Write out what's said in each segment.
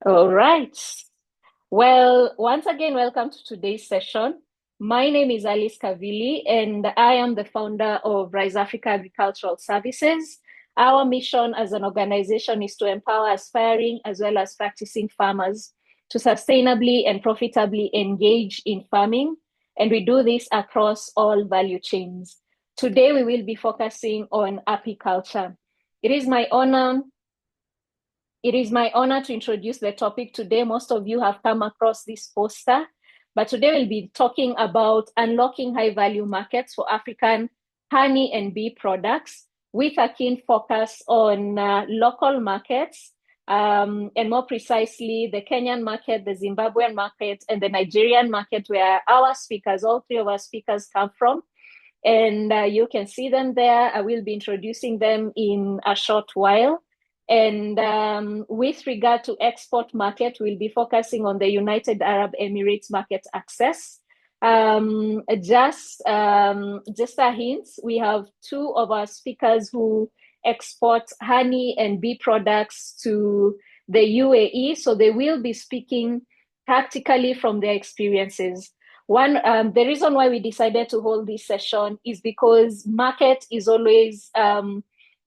All right. Well, once again, welcome to today's session. My name is Alice Kavili, and I am the founder of Rise Africa Agricultural Services. Our mission as an organization is to empower aspiring as well as practicing farmers to sustainably and profitably engage in farming, and we do this across all value chains. Today, we will be focusing on apiculture. It is my honor it is my honor to introduce the topic today. Most of you have come across this poster, but today we'll be talking about unlocking high-value markets for African honey and bee products with a keen focus on local markets, and more precisely, the Kenyan market, the Zimbabwean market, and the Nigerian market, where all three of our speakers come from. And you can see them there. I will be introducing them in a short while. And with regard to export market, we'll be focusing on the United Arab Emirates market access. Just a hint, we have two of our speakers who export honey and bee products to the UAE, so they will be speaking practically from their experiences. The reason why we decided to hold this session is because market is always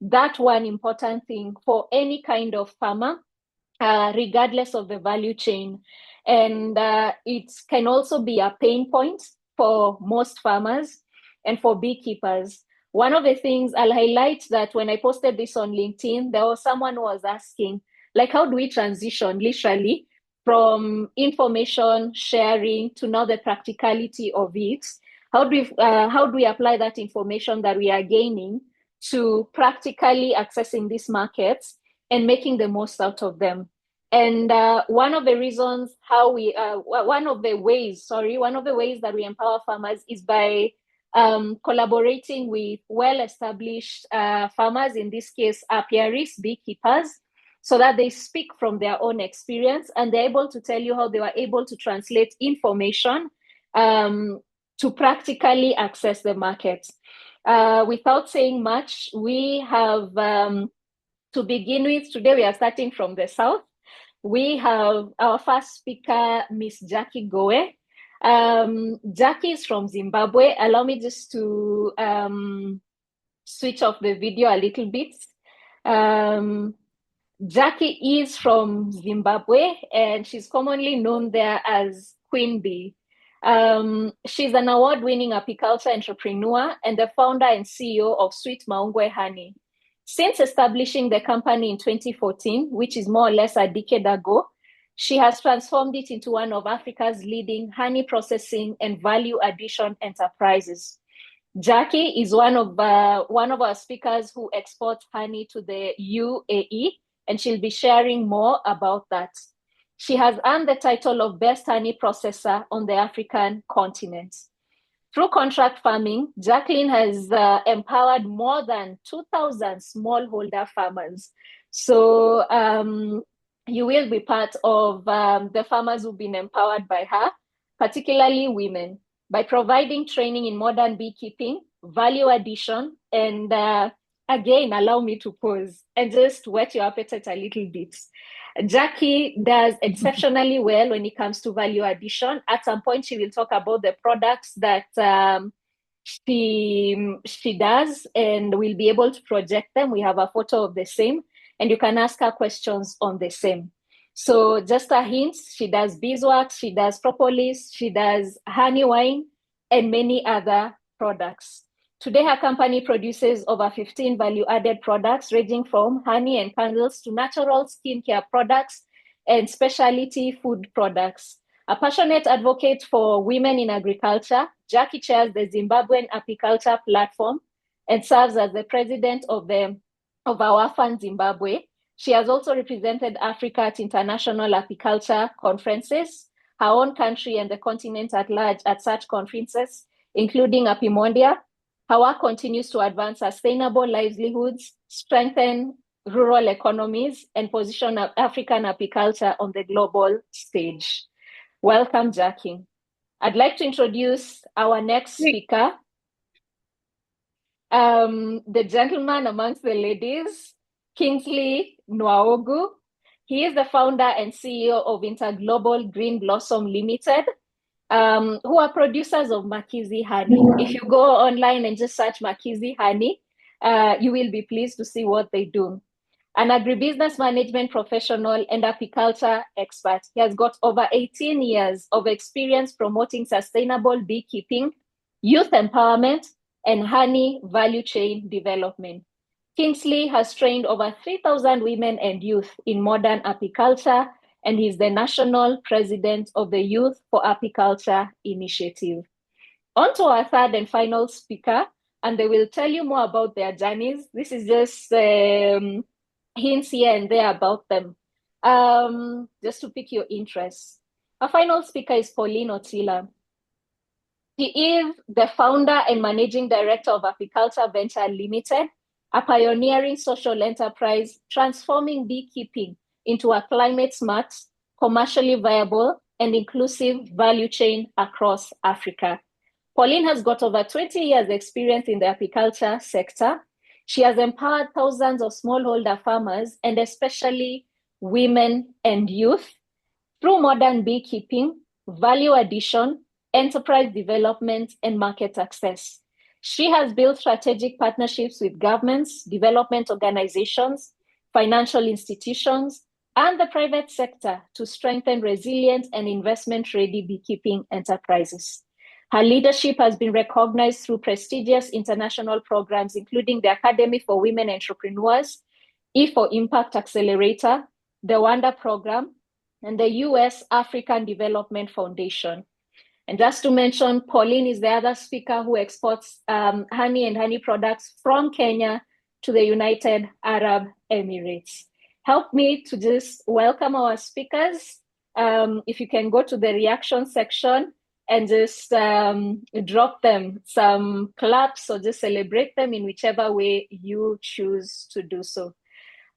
that one important thing for any kind of farmer, regardless of the value chain. And it can also be a pain point for most farmers and for beekeepers. One of the things I'll highlight that when I posted this on LinkedIn, there was someone who was asking, like, how do we transition literally from information sharing to now the practicality of it? How do we apply that information that we are gaining to practically accessing these markets and making the most out of them? And one of the ways that we empower farmers is by collaborating with well-established farmers, in this case, apiarists, beekeepers, so that they speak from their own experience and they're able to tell you how they were able to translate information to practically access the market. Without saying much, we have, to begin with, today we are starting from the south. We have our first speaker, Miss Jackie Goe. Jackie is from Zimbabwe. Allow me just to switch off the video a little bit. Jackie is from Zimbabwe, and she's commonly known there as Queen Bee. She's an award-winning apiculture entrepreneur and the founder and CEO of Sweet Maungwe Honey. Since establishing the company in 2014, which is more or less a decade ago, she has transformed it into one of Africa's leading honey processing and value addition enterprises. Jackie is one of our speakers who exports honey to the UAE, and she'll be sharing more about that. She has earned the title of Best Honey Processor on the African continent. Through contract farming, Jacqueline has empowered more than 2,000 smallholder farmers. So you will be part of the farmers who've been empowered by her, particularly women, by providing training in modern beekeeping, value addition, and again, allow me to pause and just whet your appetite a little bit. Jackie does exceptionally well when it comes to value addition. At some point, she will talk about the products that she does, and we'll be able to project them. We have a photo of the same, and you can ask her questions on the same. So just a hint, she does beeswax, she does propolis, she does honey wine, and many other products. Today, her company produces over 15 value-added products, ranging from honey and candles to natural skincare products and specialty food products. A passionate advocate for women in agriculture, Jackie chairs the Zimbabwean Apiculture platform and serves as the president of our Fan Zimbabwe. She has also represented Africa at international apiculture conferences, her own country and the continent at large at such conferences, including Apimondia. Her work continues to advance sustainable livelihoods, strengthen rural economies, and position African apiculture on the global stage. Welcome, Jackie. I'd like to introduce our next speaker, the gentleman amongst the ladies, Kingsley Nwaogu. He is the founder and CEO of Interglobal Green Blossom Limited, who are producers of Makizi honey. If you go online and just search Makizi honey, you will be pleased to see what they do. An agribusiness management professional and apiculture expert. He has got over 18 years of experience promoting sustainable beekeeping, youth empowerment, and honey value chain development. Kingsley has trained over 3,000 women and youth in modern apiculture, and he's the national president of the Youth for Apiculture Initiative. On to our third and final speaker, and they will tell you more about their journeys. This is just hints here and there about them, just to pique your interest. Our final speaker is Pauline Otila. She is the founder and managing director of Apiculture Venture Limited, a pioneering social enterprise transforming beekeeping into a climate-smart, commercially viable, and inclusive value chain across Africa. Pauline has got over 20 years experience in the apiculture sector. She has empowered thousands of smallholder farmers, and especially women and youth, through modern beekeeping, value addition, enterprise development, and market access. She has built strategic partnerships with governments, development organizations, financial institutions, and the private sector to strengthen resilient and investment-ready beekeeping enterprises. Her leadership has been recognized through prestigious international programs, including the Academy for Women Entrepreneurs, E for Impact Accelerator, the WANDA program, and the US African Development Foundation. And just to mention, Pauline is the other speaker who exports honey and honey products from Kenya to the United Arab Emirates. Help me to just welcome our speakers. If you can go to the reaction section and just drop them some claps or just celebrate them in whichever way you choose to do so.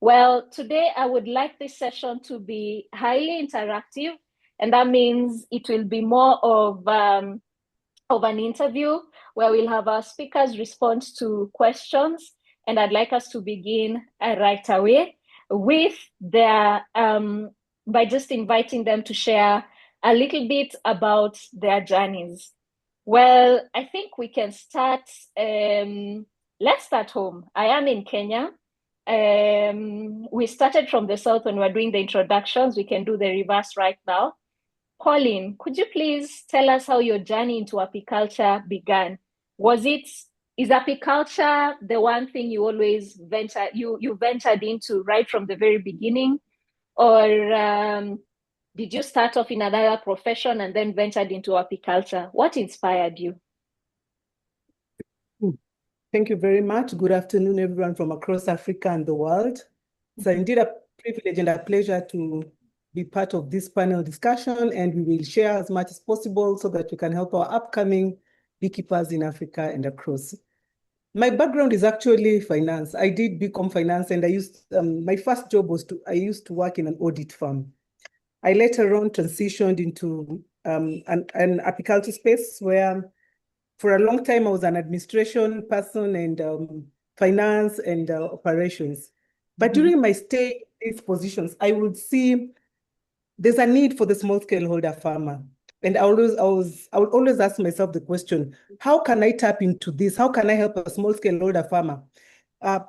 Well, today I would like this session to be highly interactive, and that means it will be more of an interview where we'll have our speakers respond to questions. And I'd like us to begin right away with their, by just inviting them to share a little bit about their journeys. Well, I think we can start, let's start home. I am in Kenya. We started from the south when we were doing the introductions. We can do the reverse right now. Pauline, could you please tell us how your journey into apiculture began? Is apiculture the one thing you always ventured into right from the very beginning? Or did you start off in another profession and then ventured into apiculture? What inspired you? Thank you very much. Good afternoon, everyone from across Africa and the world. It's indeed a privilege and a pleasure to be part of this panel discussion, and we will share as much as possible so that we can help our upcoming beekeepers in Africa and across. My background is actually finance. I did BCom finance, and I used my first job was I used to work in an audit firm. I later on transitioned into an apiculture space where for a long time I was an administration person and finance and operations. But during my stay in these positions, I would see there's a need for the small-scale holder farmer. And I would always ask myself the question, how can I tap into this? How can I help a small-scale holder farmer?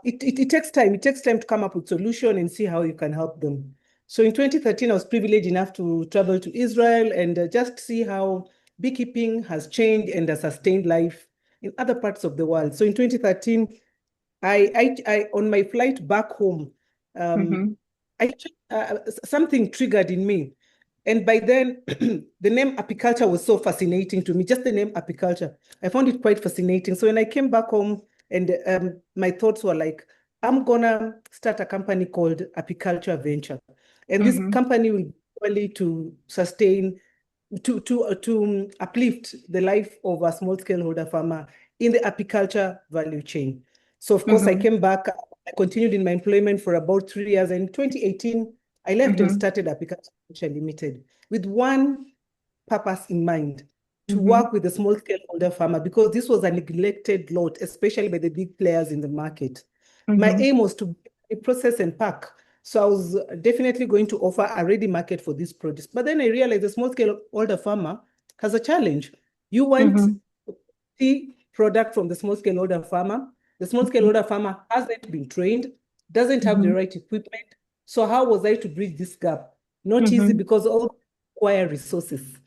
It takes time. It takes time to come up with solution and see how you can help them. So in 2013, I was privileged enough to travel to Israel and just see how beekeeping has changed and has sustained life in other parts of the world. So in 2013, I on my flight back home, something triggered in me. And by then, the name apiculture was so fascinating to me, just the name apiculture. I found it quite fascinating. So when I came back home and my thoughts were like, I'm gonna start a company called Apiculture Venture. And this company will be only to sustain, to uplift the life of a small-scale holder farmer in the apiculture value chain. So of course, I came back, I continued in my employment for about 3 years. And in 2018, I left and started Apiculture Limited with one purpose in mind, to work with the small-scale holder farmer, because this was a neglected lot, especially by the big players in the market. My aim was to process and pack So I was definitely going to offer a ready market for this produce. But then I realized the small-scale older farmer has a challenge. You want the product from the small-scale older farmer. The small-scale older farmer hasn't been trained, doesn't have the right equipment. So how was I to bridge this gap? Not easy, because all require resources.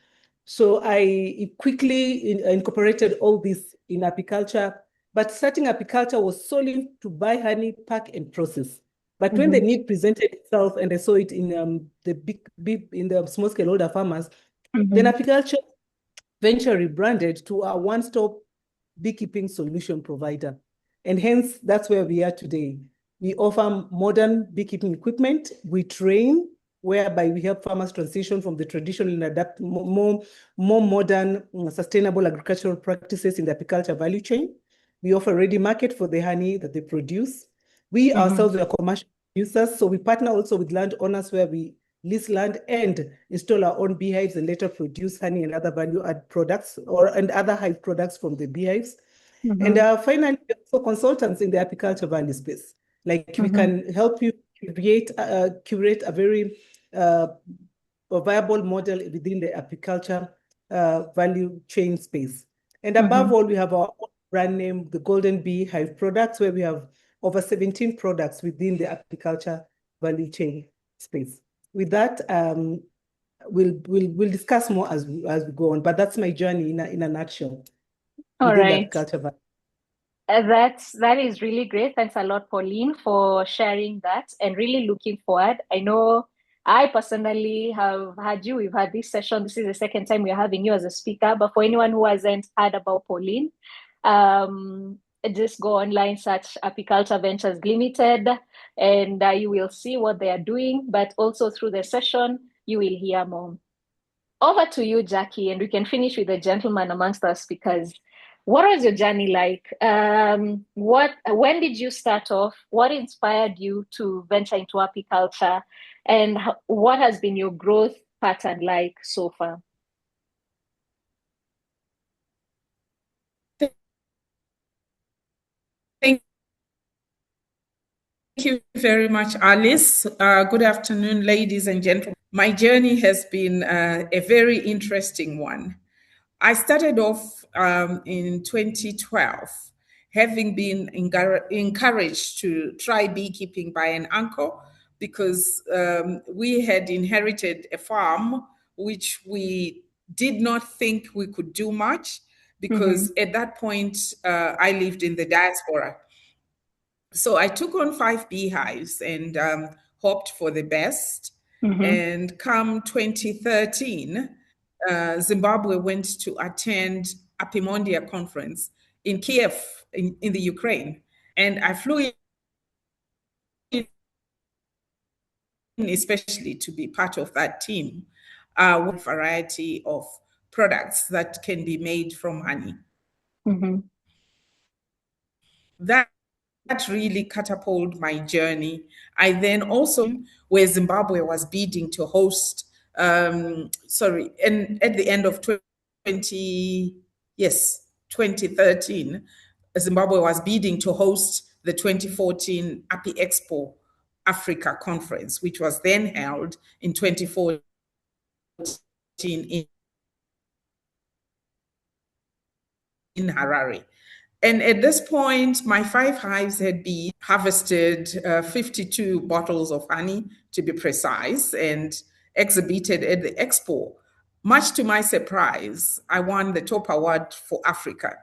So I quickly incorporated all this in apiculture, but starting apiculture was solely to buy honey, pack, and process. But when the need presented itself, and I saw it in the small scale older farmers, then apiculture venture rebranded to a one-stop beekeeping solution provider. And hence, that's where we are today. We offer modern beekeeping equipment. We train, whereby we help farmers transition from the traditional and adapt more modern, sustainable agricultural practices in the apiculture value chain. We offer ready market for the honey that they produce. We ourselves are commercial producers, so we partner also with landowners where we lease land and install our own beehives and later produce honey and other value-add products and other hive products from the beehives. And finally, for consultants in the apiculture value space, like we can help you curate a very a viable model within the apiculture value chain space. And above all, we have our own brand name, the Golden Bee Hive Products, where we have over 17 products within the apiculture value chain space. With that, we'll discuss more as we go on, but that's my journey in a nutshell. All within right. the apiculture value. That is really great. Thanks a lot, Pauline, for sharing that, and really looking forward. I know I personally have had you. We've had this session. This is the second time we're having you as a speaker. But for anyone who hasn't heard about Pauline, just go online, search Apiculture Ventures Limited, and you will see what they are doing. But also through the session, you will hear more. Over to you, Jackie, and we can finish with the gentleman amongst us, because what was your journey like? When did you start off? What inspired you to venture into apiculture? And what has been your growth pattern like so far? Thank you very much, Alice. Good afternoon, ladies and gentlemen. My journey has been a very interesting one. I started off in 2012, having been encouraged to try beekeeping by an uncle, because we had inherited a farm which we did not think we could do much, because at that point I lived in the diaspora. So I took on 5 beehives and hoped for the best. And come 2013, Zimbabwe went to attend Apimondia conference in Kiev, in the Ukraine. And I flew in especially to be part of that team, with a variety of products that can be made from honey. That really catapulted my journey. I then also, where Zimbabwe was bidding to host, and at the end of 2013, Zimbabwe was bidding to host the 2014 Api Expo Africa conference, which was then held in 2014 in Harare. And at this point, my 5 hives had been harvested 52 bottles of honey, to be precise, and exhibited at the expo. Much to my surprise, I won the top award for Africa,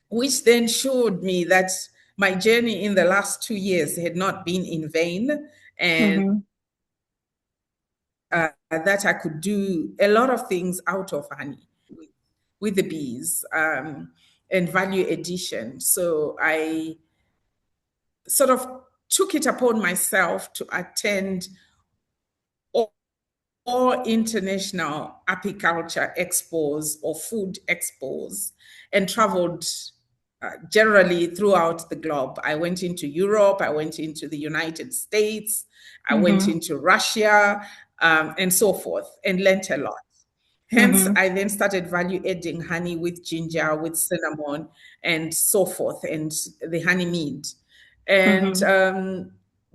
which then showed me that my journey in the last 2 years had not been in vain, and that I could do a lot of things out of honey with the bees. And value addition. So I sort of took it upon myself to attend all international apiculture expos or food expos, and traveled generally throughout the globe. I went into Europe, I went into the United States, I went into Russia, and so forth, and learnt a lot. Hence, I then started value adding honey with ginger, with cinnamon, and so forth, and the honey mead. And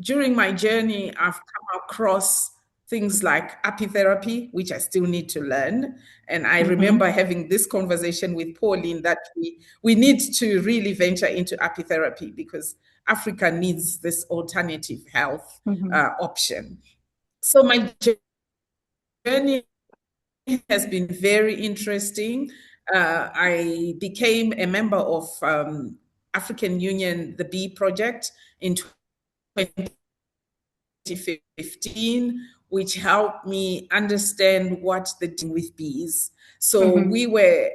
during my journey, I've come across things like apitherapy, which I still need to learn. And I remember having this conversation with Pauline that we need to really venture into apitherapy because Africa needs this alternative health option. So my journey has been very interesting. I became a member of African Union, the Bee Project in 2015, which helped me understand what the deal with bees. So we were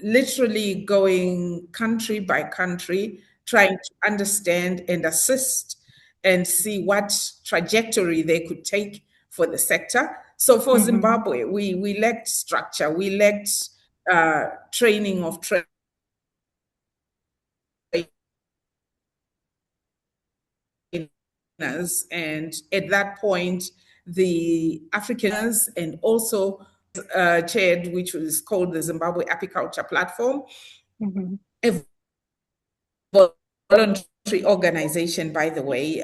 literally going country by country, trying to understand and assist and see what trajectory they could take for the sector. So for Zimbabwe, we lacked structure, we lacked training of trainers, and at that point, the Africans and also chaired, which was called the Zimbabwe Apiculture Platform, a voluntary organization, by the way.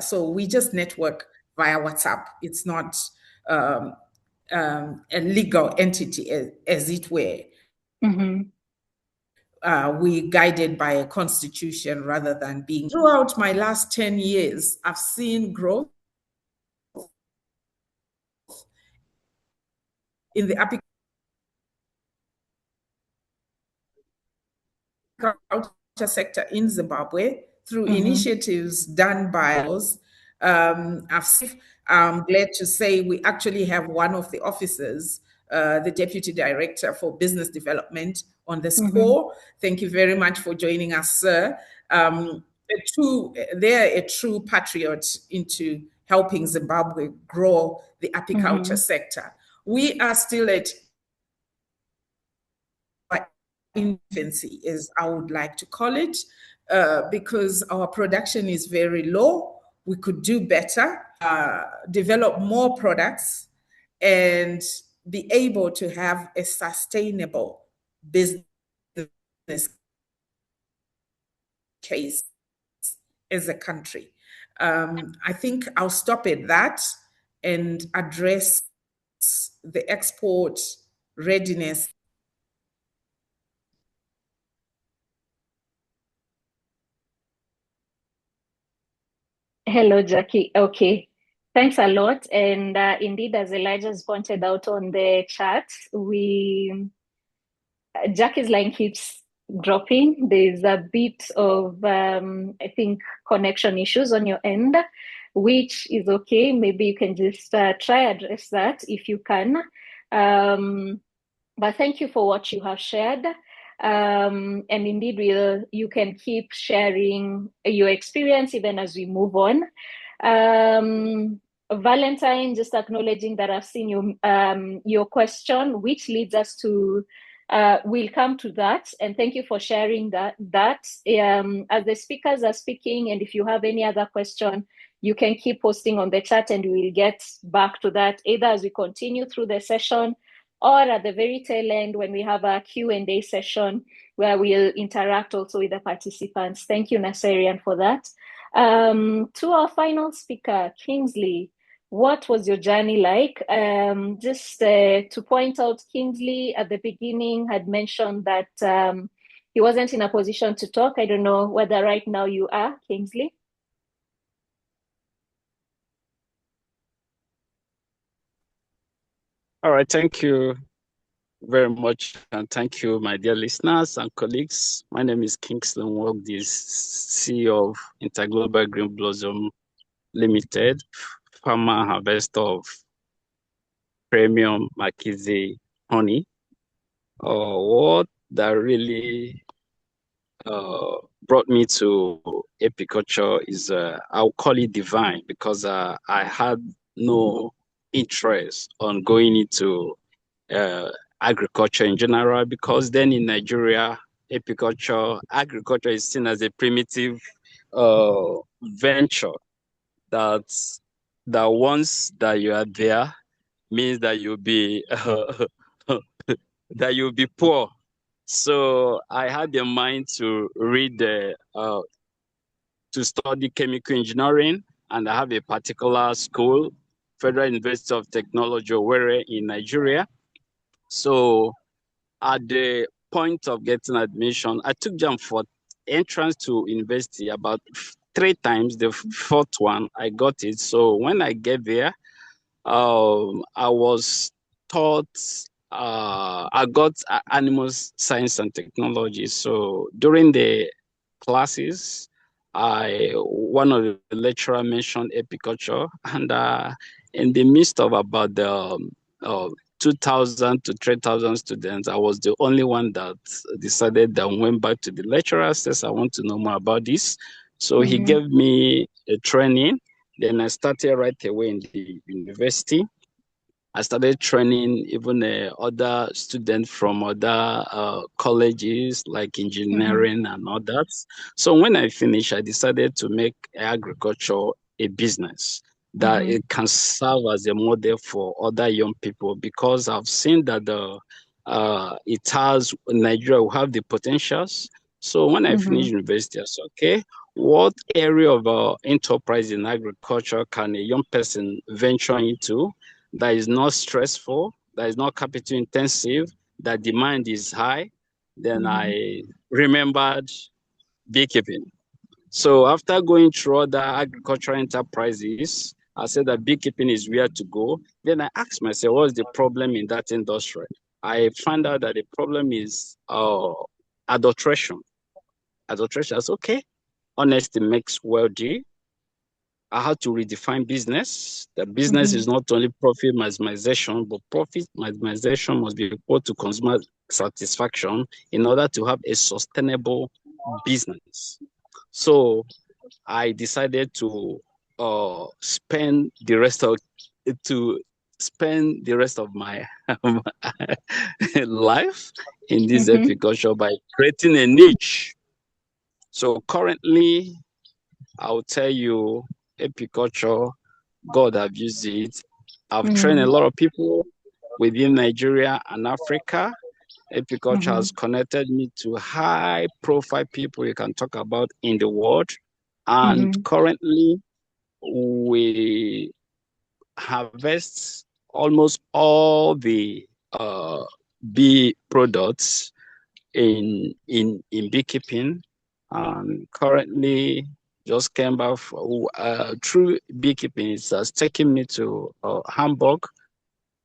So we just network via WhatsApp. It's not a legal entity, as it were. We guided by a constitution rather than being. Throughout my last 10 years, I've seen growth in the apiculture sector in Zimbabwe through initiatives done by us. I'm glad to say we actually have one of the officers, the Deputy Director for Business Development, on this call. Thank you very much for joining us, sir. They're a true patriot into helping Zimbabwe grow the apiculture sector. We are still at infancy, as I would like to call it, because our production is very low. We could do better, develop more products, and be able to have a sustainable business case as a country. I think I'll stop at that and address the export readiness. Hello, Jackie. Okay. Thanks a lot. And indeed, as Elijah has pointed out on the chat, Jackie's line keeps dropping. There's a bit of, I think, connection issues on your end, which is okay. Maybe you can just try address that if you can. But thank you for what you have shared. And indeed, you can keep sharing your experience even as we move on. Valentine, just acknowledging that I've seen your question, which leads us to, we'll come to that. And thank you for sharing that. As the speakers are speaking, and if you have any other question, you can keep posting on the chat and we'll get back to that either as we continue through the session or at the very tail end when we have a Q&A session where we'll interact also with the participants. Thank you, Naserian, for that. To our final speaker, Kingsley, what was your journey like? Just to point out, Kingsley at the beginning had mentioned that he wasn't in a position to talk. I don't know whether right now you are, Kingsley. All right, thank you very much. And thank you, my dear listeners and colleagues. My name is Kingsley Nwog, the CEO of Interglobal Green Blossom Limited, farmer harvester of premium Makizi honey. What that really brought me to apiculture is, I'll call it divine, because I had no interest on going into agriculture in general, because then in Nigeria, agriculture is seen as a primitive venture that once that you are there means that you'll be that you'll be poor. So I had in mind to read to study chemical engineering and I have a particular school, Federal University of Technology, Owerri in Nigeria. So at the point of getting admission, I took JAMB for entrance to university about 3 times. The fourth one, I got it. So when I get there, I was taught, I got animal science and technology. So during the classes, one of the lecturer mentioned apiculture, and in the midst of about the 2,000 to 3,000 students, I was the only one that decided that went back to the lecturer, says, I want to know more about this. So he gave me a training. Then I started right away in the university. I started training even other students from other colleges like engineering and all that. So when I finished, I decided to make agriculture a business that it can serve as a model for other young people, because I've seen that it has, Nigeria will have the potentials. So when I finished university, I said, okay, what area of enterprise in agriculture can a young person venture into that is not stressful, that is not capital intensive, that demand is high? Then I remembered beekeeping. So after going through other agricultural enterprises, I said that beekeeping is where to go. Then I asked myself, what's the problem in that industry? I found out that the problem is adulteration. Adulteration is okay. Honesty makes wealthy. I had to redefine business. The business is not only profit maximization, but profit maximization must be equal to consumer satisfaction in order to have a sustainable business. So I decided to spend the rest of my life in this apiculture by creating a niche. So currently, I'll tell you, apiculture, God have used it. I've trained a lot of people within Nigeria and Africa. Apiculture has connected me to high-profile people you can talk about in the world. And currently, we harvest almost all the bee products in beekeeping. And currently, just came back through beekeeping. It has taken me to Hamburg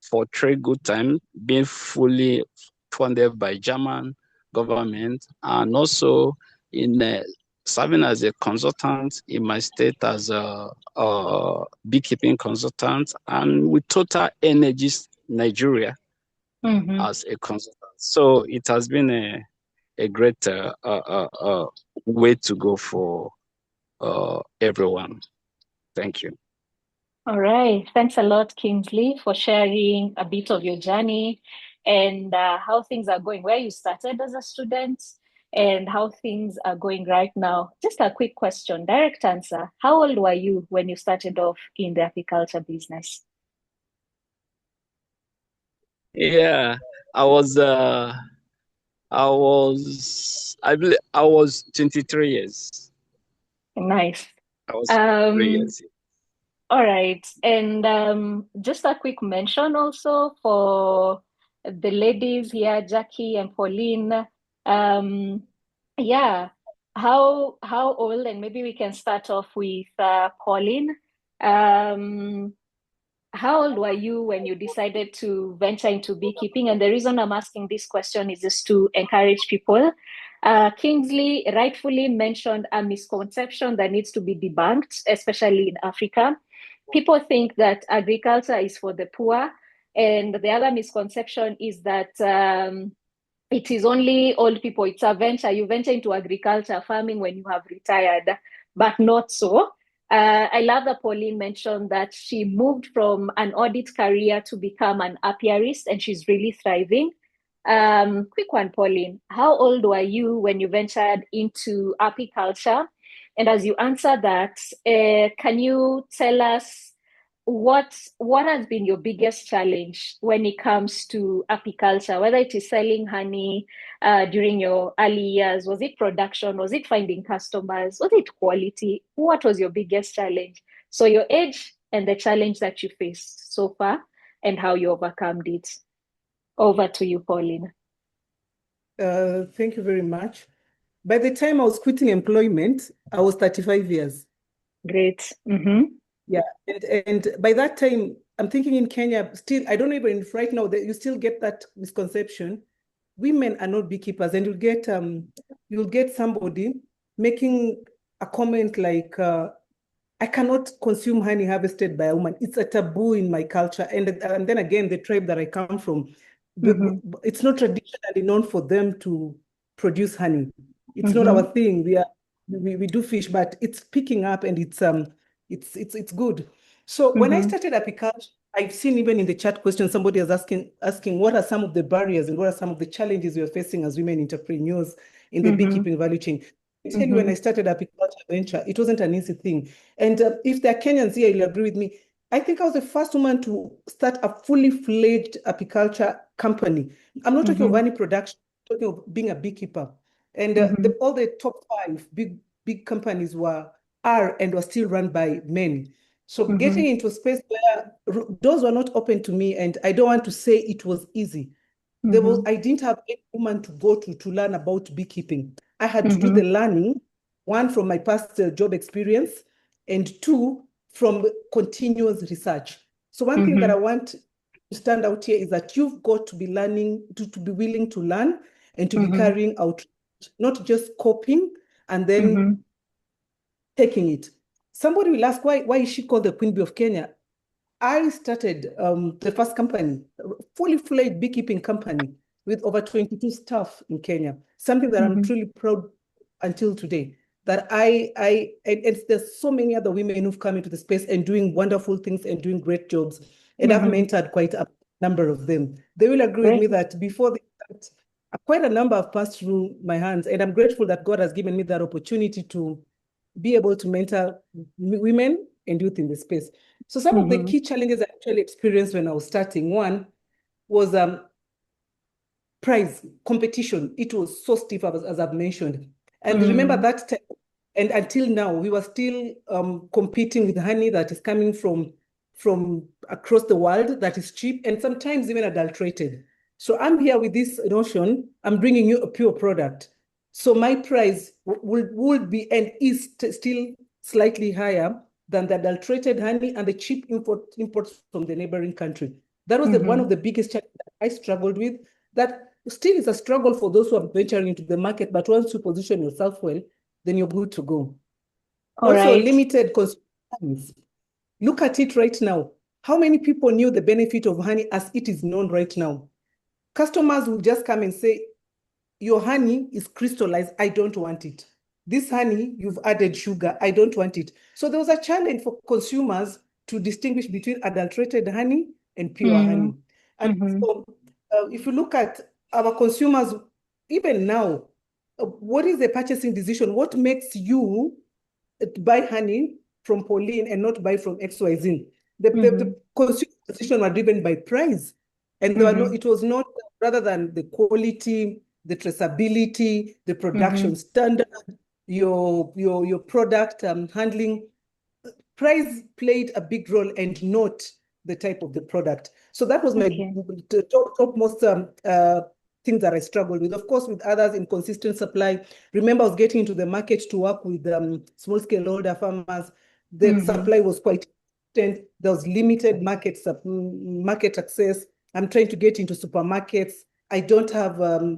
for 3 good times, being fully funded by German government, and also in serving as a consultant in my state as a beekeeping consultant, and with Total Energies Nigeria as a consultant. So it has been a great way to go for everyone. Thank you. All right. Thanks a lot, Kingsley, for sharing a bit of your journey and how things are going, where you started as a student and how things are going right now. Just a quick question, direct answer. How old were you when you started off in the apiculture business? Yeah, I believe I was 23 years. Nice. I was 23 years. All right. And just a quick mention also for the ladies here, Jackie and Pauline. Yeah, how old? And maybe we can start off with Pauline. Um, how old were you when you decided to venture into beekeeping? And the reason I'm asking this question is just to encourage people. Kingsley rightfully mentioned a misconception that needs to be debunked, especially in Africa. People think that agriculture is for the poor, and the other misconception is that it is only old people. It's a venture. You venture into agriculture, farming when you have retired, but not so. I love that Pauline mentioned that she moved from an audit career to become an apiarist, and she's really thriving. Quick one, Pauline. How old were you when you ventured into apiculture? And as you answer that, can you tell us what has been your biggest challenge when it comes to apiculture, whether it is selling honey during your early years? Was it production? Was it finding customers? Was it quality? What was your biggest challenge? So your age and the challenge that you faced so far and how you overcome it. Over to you, Pauline. Thank you very much. By the time I was quitting employment, I was 35 years. Great. Mm-hmm. Yeah, and by that time, I'm thinking in Kenya, still, I don't know even if right now that you still get that misconception. Women are not beekeepers, and you'll get somebody making a comment like, I cannot consume honey harvested by a woman. It's a taboo in my culture. And then again, the tribe that I come from, it's not traditionally known for them to produce honey. It's not our thing. We do fish, but it's picking up and it's good. So when I started apiculture, I've seen even in the chat question, somebody is asking what are some of the barriers and what are some of the challenges we are facing as women entrepreneurs in the beekeeping value chain. I tell you, when I started apiculture venture, it wasn't an easy thing. And if there are Kenyans here, you'll agree with me. I think I was the first woman to start a fully fledged apiculture company. I'm not talking of honey production, I'm talking of being a beekeeper. And all the top 5 big companies are and were still run by men. So getting into a space where doors were not open to me, and I don't want to say it was easy. I didn't have any woman to go to learn about beekeeping. I had to do the learning, one from my past job experience, and 2 from continuous research. So one thing that I want to stand out here is that you've got to be learning, to be willing to learn and to be carrying out, not just copying and then taking it. Somebody will ask, why is she called the Queen Bee of Kenya? I started the first company, fully fledged beekeeping company with over 22 staff in Kenya, something that I'm truly proud until today. That and there's so many other women who've come into the space and doing wonderful things and doing great jobs. And I've mentored quite a number of them. They will agree with me that before they start, quite a number have passed through my hands. And I'm grateful that God has given me that opportunity to be able to mentor women and youth in the space. So some of the key challenges I actually experienced when I was starting, one was price competition. It was so stiff, as I've mentioned. And remember that time, and until now, we were still competing with honey that is coming from across the world that is cheap and sometimes even adulterated. So I'm here with this notion, I'm bringing you a pure product. So my price would be and is still slightly higher than the adulterated honey and the cheap imports from the neighboring country. That was one of the biggest challenges that I struggled with. That still is a struggle for those who are venturing into the market, but once you position yourself well, then you're good to go. Also, limited consumptions. Look at it right now. How many people knew the benefit of honey as it is known right now? Customers will just come and say, your honey is crystallized, I don't want it. This honey, you've added sugar, I don't want it. So there was a challenge for consumers to distinguish between adulterated honey and pure honey. And so if you look at our consumers, even now, what is the purchasing decision? What makes you buy honey from Pauline and not buy from XYZ? The consumer decision were driven by price. And there were it was not rather than the quality, the traceability, the production standard, your product handling. Price played a big role and not the type of the product. So that was my topmost thing that I struggled with. Of course, with others, inconsistent supply. Remember, I was getting into the market to work with small-scale holder farmers. The supply was quite consistent. There was limited market access. I'm trying to get into supermarkets. I don't have a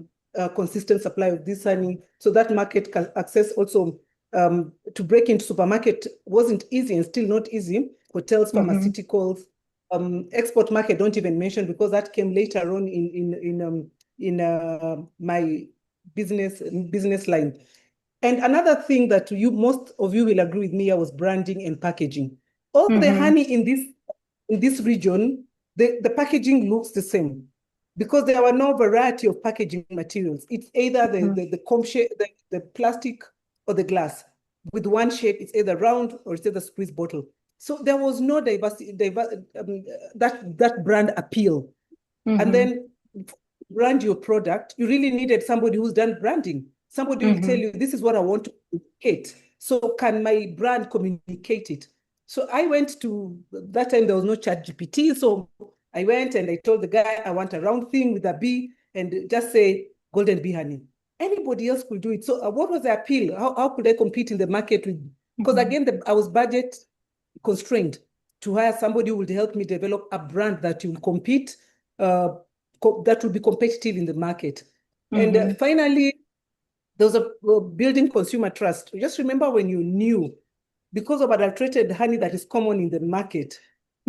consistent supply of this honey. So that market access also to break into supermarket wasn't easy and still not easy. Hotels, pharmaceuticals, export market, don't even mention, because that came later on in my business line. And another thing that most of you will agree with me was branding and packaging. All the honey in this region, the packaging looks the same because there were no variety of packaging materials. It's either the comb shape, the plastic or the glass. With one shape, it's either round or it's either squeeze bottle. So there was no diversity, that brand appeal. And then brand your product, you really needed somebody who's done branding. Somebody will tell you, this is what I want to communicate. So can my brand communicate it? So I went to, that time there was no ChatGPT. So I went and I told the guy, I want a round thing with a bee and just say golden bee honey. Anybody else could do it. So what was the appeal? How could I compete in the market with, because again, I was budget constrained to hire somebody who would help me develop a brand that will compete, that will be competitive in the market. And finally, there was a building consumer trust. Just remember when you knew, because of adulterated honey that is common in the market,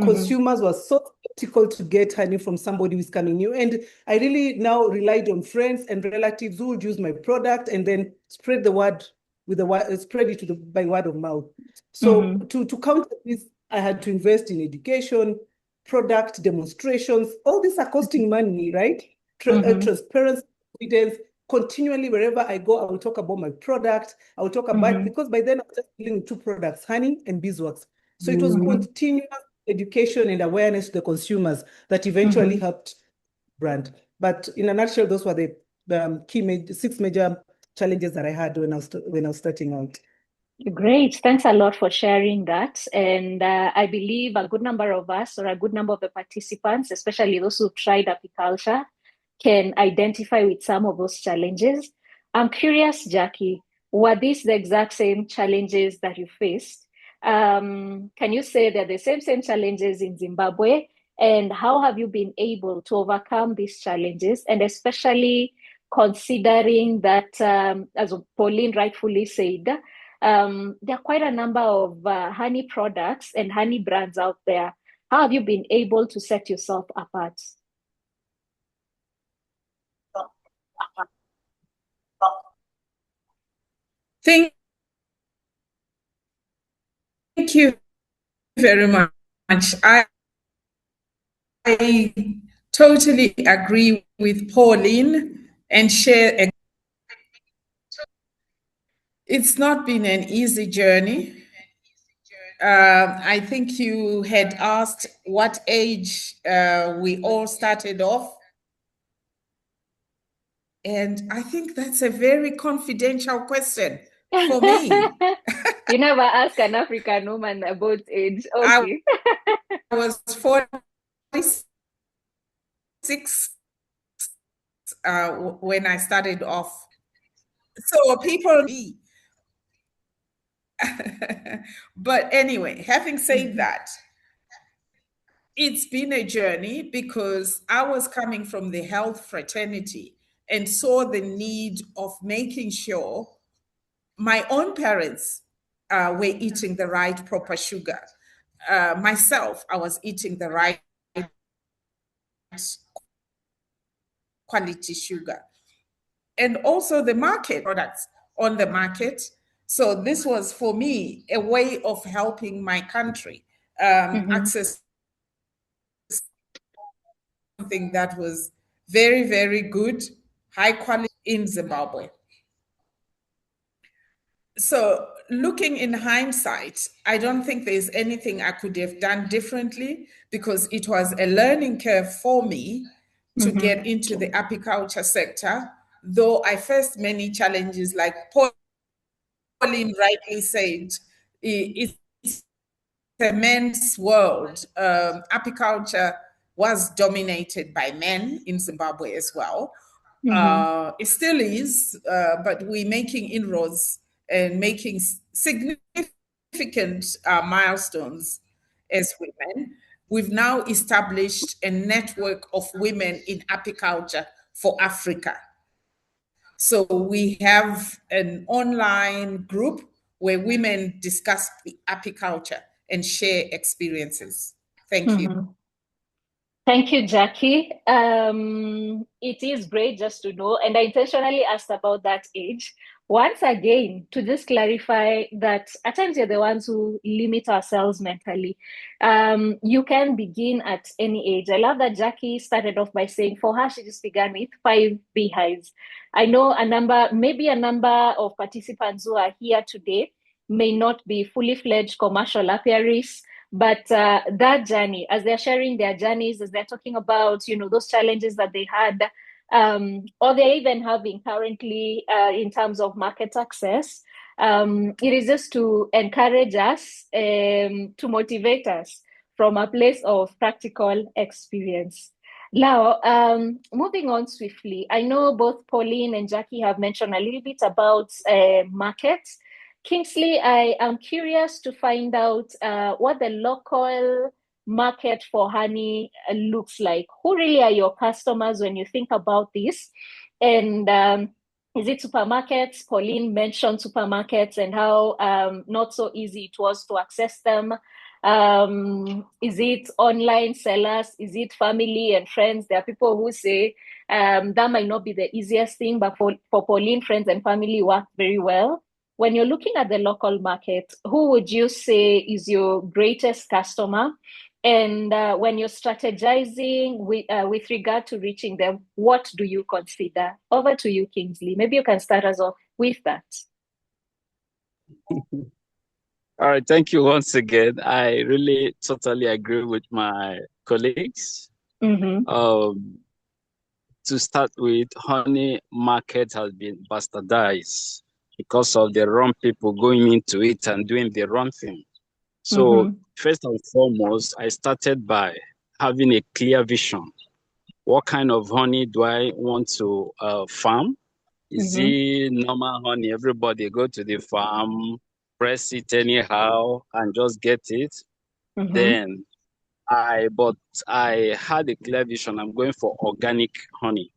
consumers were so skeptical to get honey from somebody who's coming new. And I really now relied on friends and relatives who would use my product and then spread the word with spread it by word of mouth. So to counter this, I had to invest in education, product demonstrations. All these are costing money, right? Transparency, evidence. Continually, wherever I go, I will talk about my product. I will talk about, because by then I was just dealing with two products, honey and beeswax. So it was continuous education and awareness to the consumers that eventually helped brand. But in a nutshell, those were the 6 major challenges that I had when I was starting out. Great. Thanks a lot for sharing that. And I believe a good number of us, or a good number of the participants, especially those who tried apiculture, can identify with some of those challenges. I'm curious, Jackie, were these the exact same challenges that you faced? Can you say they're the same challenges in Zimbabwe? And how have you been able to overcome these challenges? And especially considering that, as Pauline rightfully said, there are quite a number of honey products and honey brands out there. How have you been able to set yourself apart? Thank you very much. I totally agree with Pauline and share. It's not been an easy journey. I think you had asked what age we all started off. And I think that's a very confidential question for me. You never ask an African woman about age. Okay. I was 46 when I started off. So people, but anyway, having said that, it's been a journey because I was coming from the health fraternity and saw the need of making sure my own parents were eating the right proper sugar. Myself, I was eating the right quality sugar. And also the market products on the market. So this was for me a way of helping my country access something that was very, very good, high quality in Zimbabwe. So looking in hindsight, I don't think there's anything I could have done differently because it was a learning curve for me to get into the apiculture sector, though I faced many challenges, like Pauline rightly said, it's a men's world. Apiculture was dominated by men in Zimbabwe as well. It still is, but we're making inroads and making significant milestones as women. We've now established a network of women in apiculture for Africa. So we have an online group where women discuss apiculture and share experiences. Thank you. Thank you, Jackie. It is great just to know, and I intentionally asked about that age. Once again, to just clarify that at times you're the ones who limit ourselves mentally. You can begin at any age. I love that Jackie started off by saying for her, she just began with 5 beehives. I know maybe a number of participants who are here today may not be fully fledged commercial apiarists, but that journey, as they're sharing their journeys, as they're talking about, those challenges that they had, or they're even having currently in terms of market access, It is just to encourage us, to motivate us from a place of practical experience. Now, moving on swiftly, I know both Pauline and Jackie have mentioned a little bit about markets. Kingsley, I am curious to find out what the local market for honey looks like. Who really are your customers when you think about this? And is it supermarkets? Pauline mentioned supermarkets and how not so easy it was to access them. Is it online sellers? Is it family and friends? There are people who say that might not be the easiest thing, but for Pauline, friends and family work very well. When you're looking at the local market, who would you say is your greatest customer? And when you're strategizing with regard to reaching them, what do you consider? Over to you, Kingsley. Maybe you can start us off with that. All right, thank you once again. I really totally agree with my colleagues. To start with, honey market has been bastardized because of the wrong people going into it and doing the wrong thing. So first and foremost, I started by having a clear vision. What kind of honey do I want to farm? Is it normal honey? Everybody go to the farm, press it anyhow, and just get it. Then I had a clear vision. I'm going for organic honey.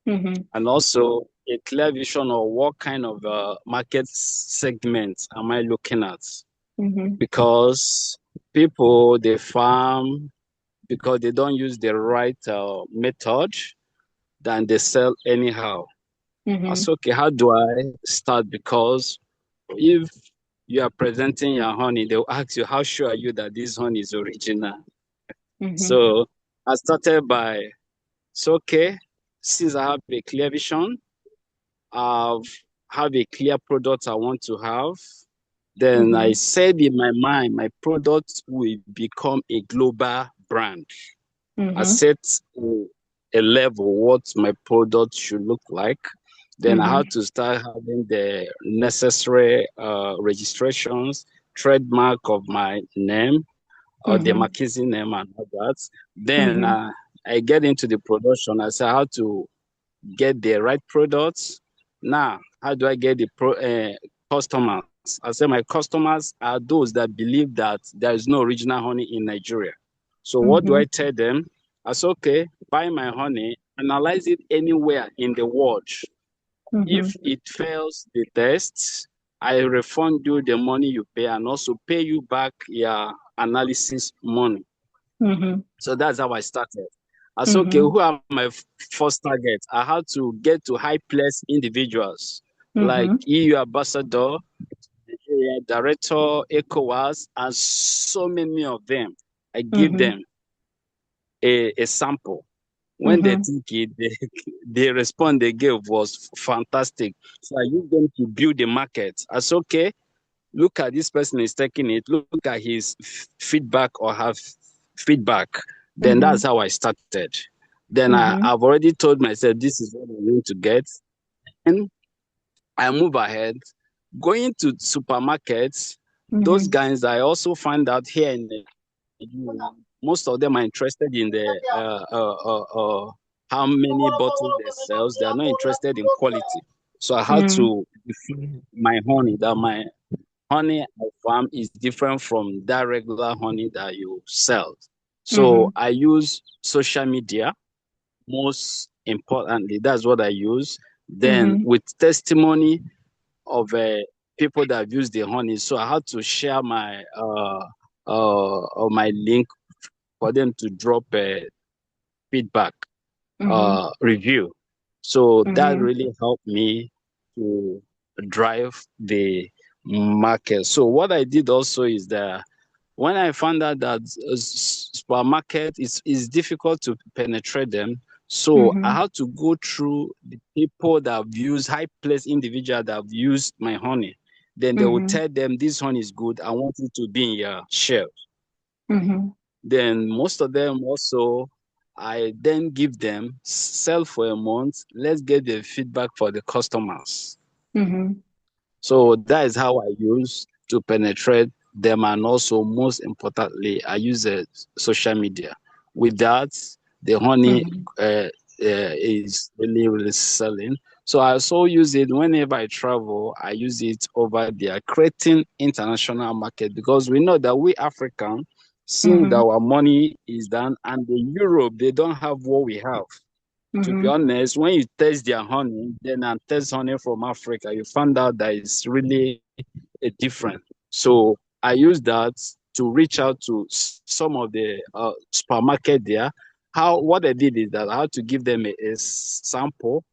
And also a clear vision of what kind of market segment am I looking at? Because people, they farm because they don't use the right method, then they sell anyhow. That's okay. How do I start? Because if you are presenting your honey, they'll ask you, how sure are you that this honey is original? So I started by, it's okay, since I have a clear vision, I have a clear product I want to have, then I said in my mind, my product will become a global brand. I set a level what my product should look like. Then I had to start having the necessary registrations, trademark of my name, or the marketing name and all that. Then I get into the production. I say how to get the right products. Now, how do I get the customers? I say my customers are those that believe that there is no original honey in Nigeria. So what do I tell them? I say, okay, buy my honey, analyze it anywhere in the world. If it fails the test, I refund you the money you pay and also pay you back your analysis money. So that's how I started. I said, okay, who are my first targets? I had to get to high place individuals like EU ambassador, director, ECOWAS, and so many of them. I give them a sample. When they think it, the response they gave was fantastic. So I used them to build the market. I said, okay, look at this person is taking it. Look at his feedback or her feedback. Then that's how I started. Then I've already told myself this is what I'm going to get. And I move ahead. Going to supermarkets, those guys, I also find out here in the most of them are interested in the how many bottles they sell. They are not interested in quality. So I had to define my honey, that my honey I farm is different from that regular honey that you sell. So I use social media, most importantly. That's what I use. Then with testimony of people that have used the honey. So I had to share my my link for them to drop a feedback review. So that really helped me to drive the market. So what I did also is that when I found out that supermarket is difficult to penetrate them, so I had to go through the people that have used high place individual that have used my honey. Then they will tell them this honey is good. I want it to be in your shelf. Then most of them also, I then give them sell for a month. Let's get the feedback for the customers. So that is how I use to penetrate them. And also, most importantly, I use social media. With that, the honey is really, really selling. So I also use it whenever I travel. I use it over there, creating international market, because we know that we African, seeing that our money is done, and the Europe, they don't have what we have. To be honest, when you taste their honey, then and taste honey from Africa, you find out that it's really different. So I use that to reach out to some of the supermarket there. What I did is that I had to give them a sample,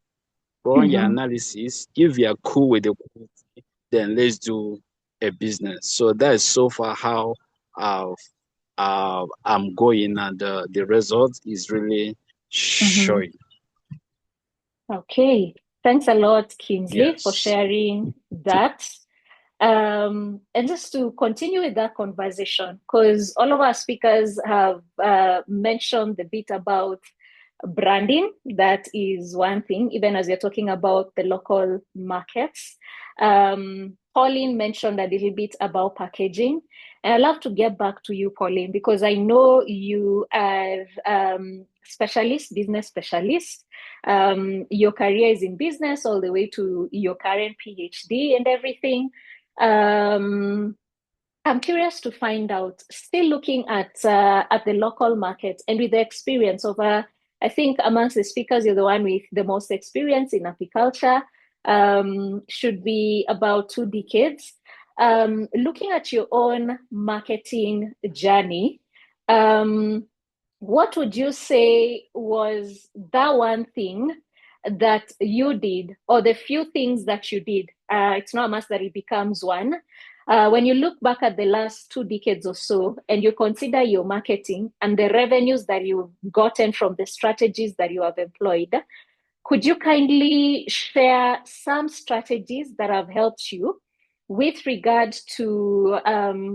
run your analysis. If you are cool with the quality, then let's do a business. So that is so far how I'm going, and the result is really showing. Okay. Thanks a lot, Kingsley, for Yes. sharing that. And just to continue with that conversation, because all of our speakers have mentioned a bit about branding. That is one thing, even as you're talking about the local markets. Pauline mentioned a little bit about packaging. And I'd love to get back to you, Pauline, because I know you are business specialist. Your career is in business all the way to your current PhD and everything. I'm curious to find out, still looking at the local market and with the experience of, I think amongst the speakers, you're the one with the most experience in apiculture, should be about 2 decades. Looking at your own marketing journey, what would you say was that one thing that you did, or the few things that you did? It's not a must that it becomes one. When you look back at the last 2 decades or so, and you consider your marketing and the revenues that you've gotten from the strategies that you have employed, could you kindly share some strategies that have helped you with regard to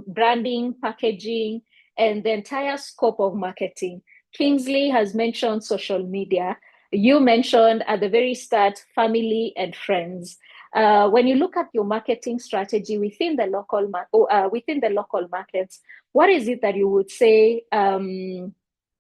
branding, packaging, and the entire scope of marketing? Kingsley has mentioned social media. You mentioned at the very start, family and friends. When you look at your marketing strategy within the local markets, what is it that you would say, did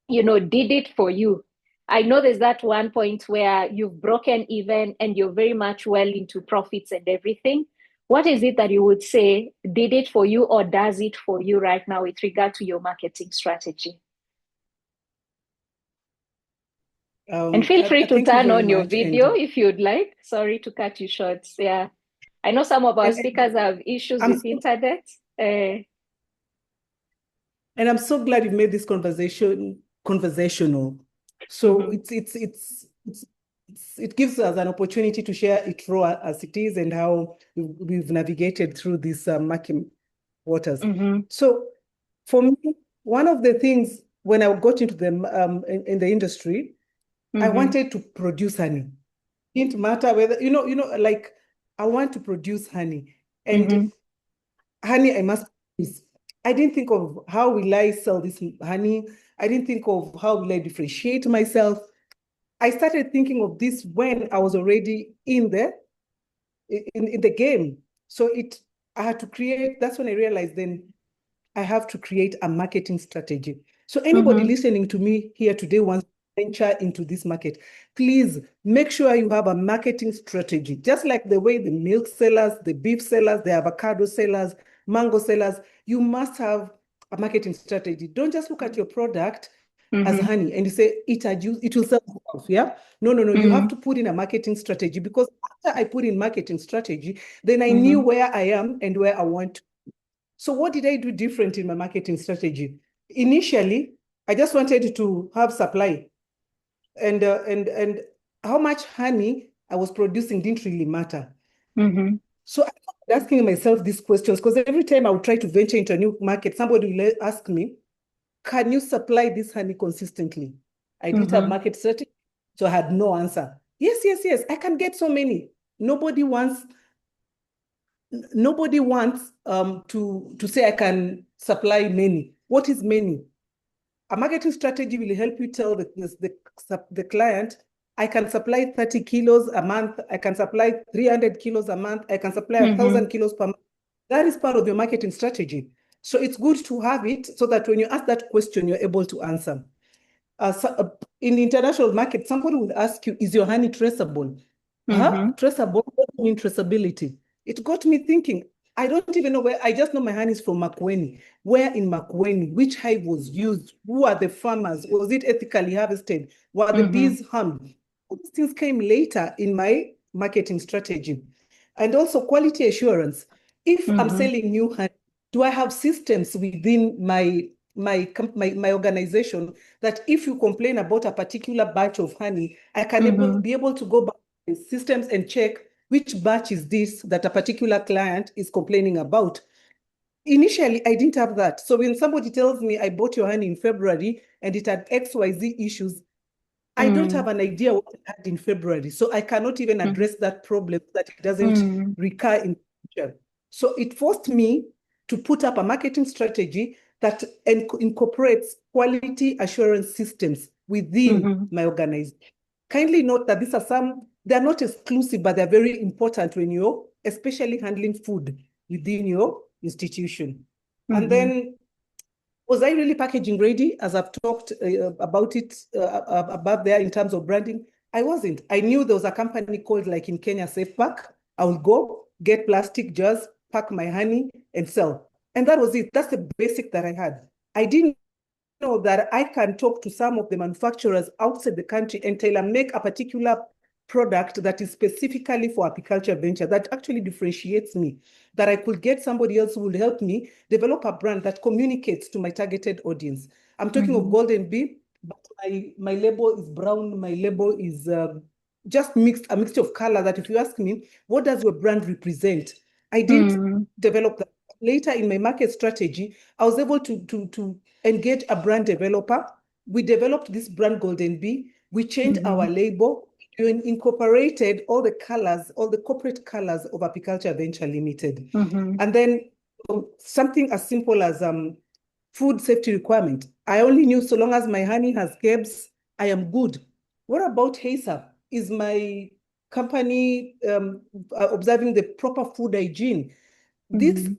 it for you? I know there's that one point where you've broken even and you're very much well into profits and everything. What is it that you would say did it for you or does it for you right now with regard to your marketing strategy? And feel free to turn on your video if you'd like. Sorry to cut you short. Yeah. I know some of our speakers have issues with internet. And I'm so glad you've made this conversational. So it gives us an opportunity to share it raw as it is and how we've navigated through these market waters. So for me, one of the things when I got into the in the industry, I wanted to produce honey. It didn't matter whether, like I want to produce honey, and honey I must produce. I didn't think of how will I sell this honey. I didn't think of how will I differentiate myself. I started thinking of this when I was already in the game. So I had to create, that's when I realized then I have to create a marketing strategy. So anybody listening to me here today wants to venture into this market, please make sure you have a marketing strategy. Just like the way the milk sellers, the beef sellers, the avocado sellers, mango sellers, you must have a marketing strategy. Don't just look at your product as honey and you say it will sell itself. Yeah. No. You have to put in a marketing strategy, because after I put in marketing strategy, then I knew where I am and where I want to. So what did I do different in my marketing strategy? Initially, I just wanted to have supply, and how much honey I was producing didn't really matter. So I started asking myself these questions, because every time I would try to venture into a new market, somebody will ask me, can you supply this honey consistently? I didn't have market strategy, so I had no answer. Yes, I can get so many. Nobody wants to say I can supply many. What is many? A marketing strategy will help you tell the client I can supply 30 kilos a month. I can supply 300 kilos a month. I can supply 1,000 kilos per month. That is part of your marketing strategy. So it's good to have it so that when you ask that question, you're able to answer. In the international market, somebody would ask you, is your honey traceable? Traceable? What do you mean traceability? It got me thinking, I don't even know where, I just know my honey is from Makueni. Where in Makueni? Which hive was used? Who are the farmers? Was it ethically harvested? Were the bees harmed? All these things came later in my marketing strategy. And also quality assurance. If I'm selling new honey, do I have systems within my organization that if you complain about a particular batch of honey, I can be able to go back to the systems and check which batch is this that a particular client is complaining about. Initially, I didn't have that. So when somebody tells me I bought your honey in February and it had XYZ issues, I don't have an idea what it had in February. So I cannot even address that problem so that it doesn't recur in the future. So it forced me to put up a marketing strategy that incorporates quality assurance systems within my organization. Kindly note that these are they're not exclusive, but they're very important when you're especially handling food within your institution. And then, was I really packaging ready, as I've talked about it above there in terms of branding? I wasn't. I knew there was a company called, like in Kenya, Safe Pack. I would go, get plastic jars, pack my honey, and sell. And that was it. That's the basic that I had. I didn't know that I can talk to some of the manufacturers outside the country and tailor-make a particular product that is specifically for apiculture venture that actually differentiates me, that I could get somebody else who will help me develop a brand that communicates to my targeted audience. I'm talking of Golden Bee, but my label is brown. My label is just a mixture of color that if you ask me, what does your brand represent? I did develop that. Later in my market strategy, I was able to engage a brand developer. We developed this brand Golden Bee. We changed our label. We incorporated all the colors, all the corporate colors of Apiculture Venture Limited. And then something as simple as food safety requirement. I only knew so long as my honey has KEBS, I am good. What about HACCP? Is my company observing the proper food hygiene? This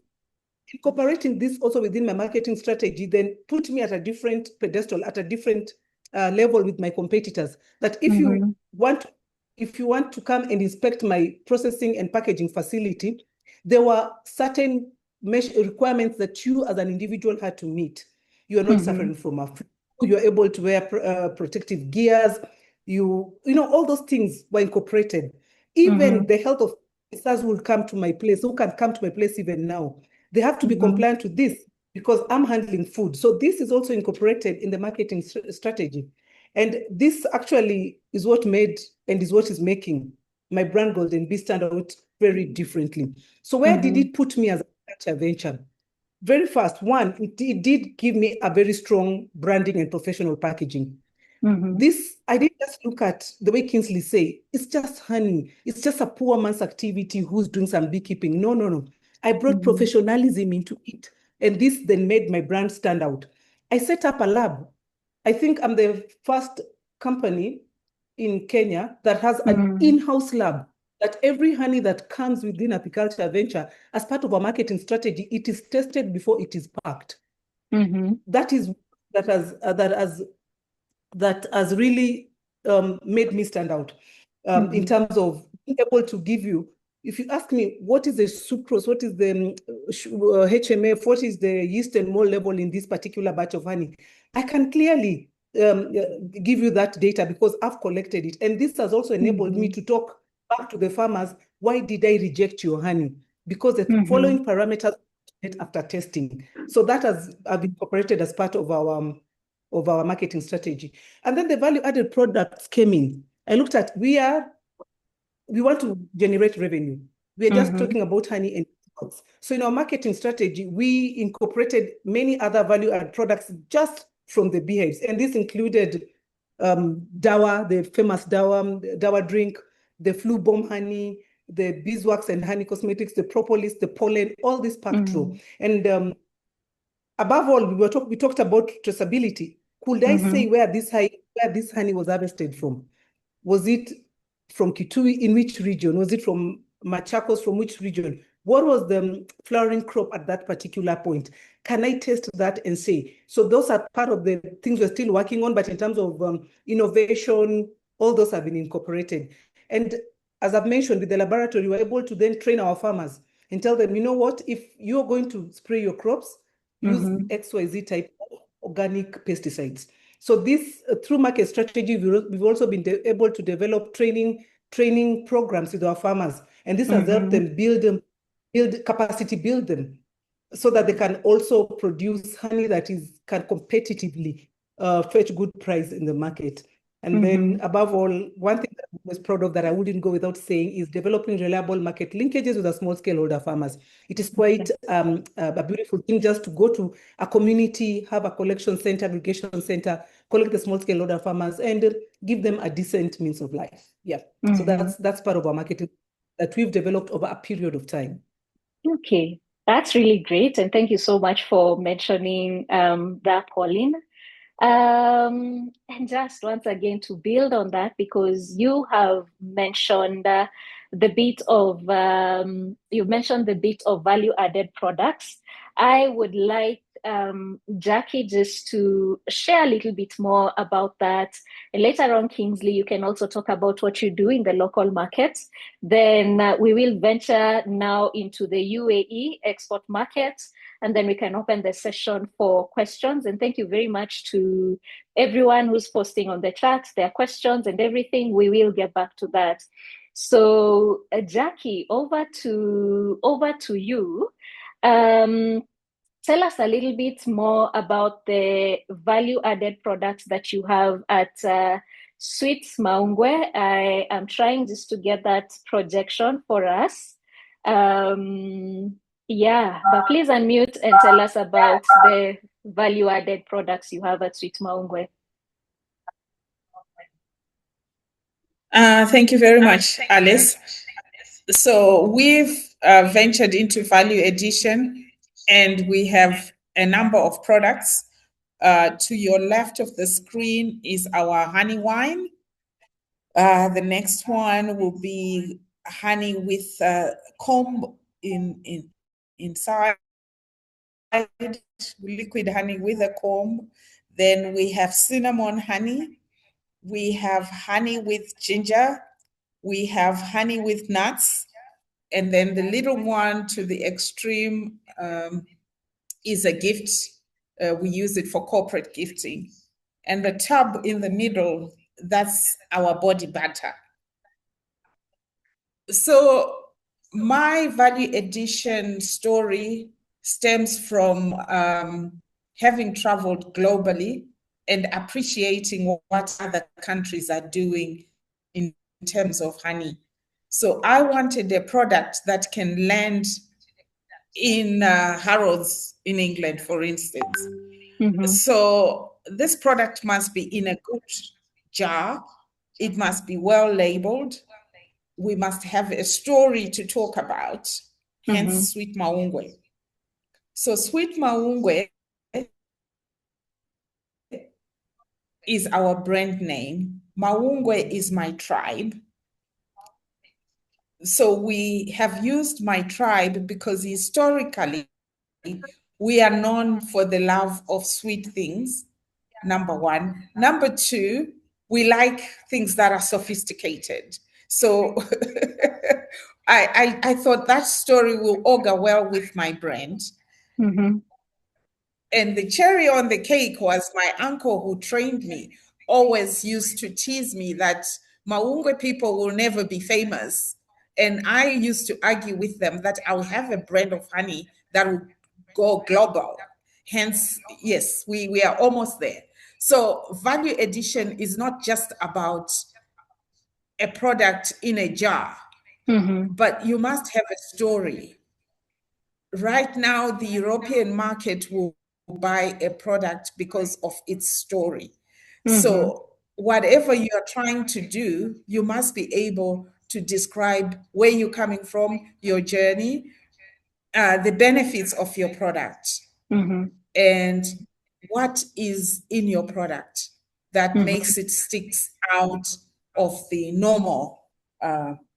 incorporating this also within my marketing strategy then put me at a different pedestal, at a different level with my competitors. That if you want to come and inspect my processing and packaging facility, there were certain requirements that you as an individual had to meet. You are not suffering from a flu. You're able to wear protective gears. You know, all those things were incorporated. Even the health of officers will come to my place, who can come to my place even now. They have to be compliant to this because I'm handling food. So this is also incorporated in the marketing strategy. And this actually is what made and is what is making my brand Golden Bee stand out very differently. So where did it put me as a venture? Very fast. One, it did give me a very strong branding and professional packaging. This, I didn't just look at the way Kingsley say, it's just honey. It's just a poor man's activity who's doing some beekeeping. No. I brought professionalism into it. And this then made my brand stand out. I set up a lab. I think I'm the first company in Kenya that has an in-house lab, that every honey that comes within Apiculture Venture, as part of our marketing strategy, it is tested before it is packed. That has really made me stand out in terms of being able to give you. If you ask me, what is the sucrose, what is the HMF, what is the yeast and mold level in this particular batch of honey, I can clearly give you that data because I've collected it. And this has also enabled me to talk back to the farmers, why did I reject your honey? Because the following parameters after testing. So that has been incorporated as part of our marketing strategy. And then the value-added products came in. I looked at, we want to generate revenue. We are just talking about honey and products. So in our marketing strategy, we incorporated many other value-added products just from the beehives. And this included dawa, the famous dawa drink, the flu bomb honey, the beeswax and honey cosmetics, the propolis, the pollen, all this packed through. And above all, we talked about traceability. Could I say where this honey was harvested from? Was it from Kitui? In which region? Was it from Machakos? From which region? What was the flowering crop at that particular point? Can I test that and say? So those are part of the things we're still working on, but in terms of innovation, all those have been incorporated. And as I've mentioned, with the laboratory, we're able to then train our farmers and tell them, you know what, if you're going to spray your crops, use XYZ type of organic pesticides. So this, through market strategy, we've also been able to develop training programs with our farmers. And this has helped them build capacity, build them, so that they can also produce honey that can competitively fetch good price in the market. And then above all, one thing that I was proud of that I wouldn't go without saying is developing reliable market linkages with our small scale holder farmers. It is quite a beautiful thing just to go to a community, have a collection center, aggregation center, collect the small scale holder farmers and give them a decent means of life. Yeah. So that's part of our marketing that we've developed over a period of time. Okay, that's really great. And thank you so much for mentioning that, Pauline. And just once again to build on that, because you have mentioned you mentioned the bit of value added products. I would like Jackie just to share a little bit more about that. And later on, Kingsley, you can also talk about what you do in the local markets. Then we will venture now into the UAE export markets, and then we can open the session for questions. And thank you very much to everyone who's posting on the chat their questions and everything. We will get back to that. So Jackie, over to you. Tell us a little bit more about the value-added products that you have at Sweets Maungwe. I am trying just to get that projection for us. Yeah, but please unmute and tell us about the value-added products you have at Sweets Maungwe. Thank you very much, Alice. So we've ventured into value addition, and we have a number of products. To your left of the screen is our honey wine. The next one will be honey with comb inside, liquid honey with a comb. Then we have cinnamon honey. We have honey with ginger. We have honey with nuts. And then the little one to the extreme is a gift. We use it for corporate gifting. And the tub in the middle, that's our body butter. So my value addition story stems from having traveled globally and appreciating what other countries are doing in terms of honey. So I wanted a product that can land in Harrods in England, for instance. So this product must be in a good jar. It must be well labeled. We must have a story to talk about, hence Sweet Maungwe. So Sweet Maungwe is our brand name. Maungwe is my tribe. So we have used my tribe because historically we are known for the love of sweet things, number one. Number two, we like things that are sophisticated. So I thought that story will augur well with my brand. And the cherry on the cake was my uncle who trained me always used to tease me that Maungwe people will never be famous. And I used to argue with them that I'll have a brand of honey that will go global. Hence, yes, we are almost there. So value addition is not just about a product in a jar, but you must have a story. Right now, the European market will buy a product because of its story. So whatever you are trying to do, you must be able to describe where you're coming from, your journey, the benefits of your product, and what is in your product that makes it sticks out of the normal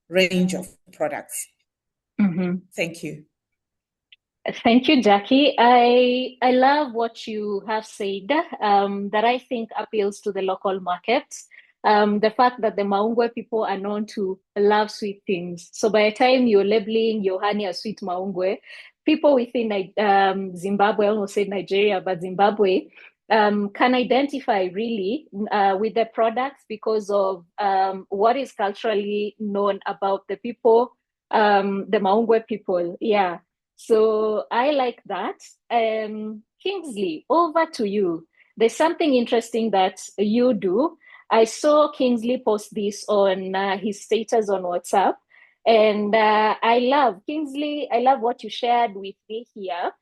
range of products. Thank you. Thank you, Jackie. I love what you have said that I think appeals to the local markets. The fact that the Maungwe people are known to love sweet things. So by the time you're labeling your honey as sweet Maungwe, people within Zimbabwe, I almost said Nigeria, but Zimbabwe, can identify really with the products because of what is culturally known about the people, the Maungwe people. Yeah. So I like that. Kingsley, over to you. There's something interesting that you do. I saw Kingsley post this on his status on WhatsApp. And I love what you shared with me here.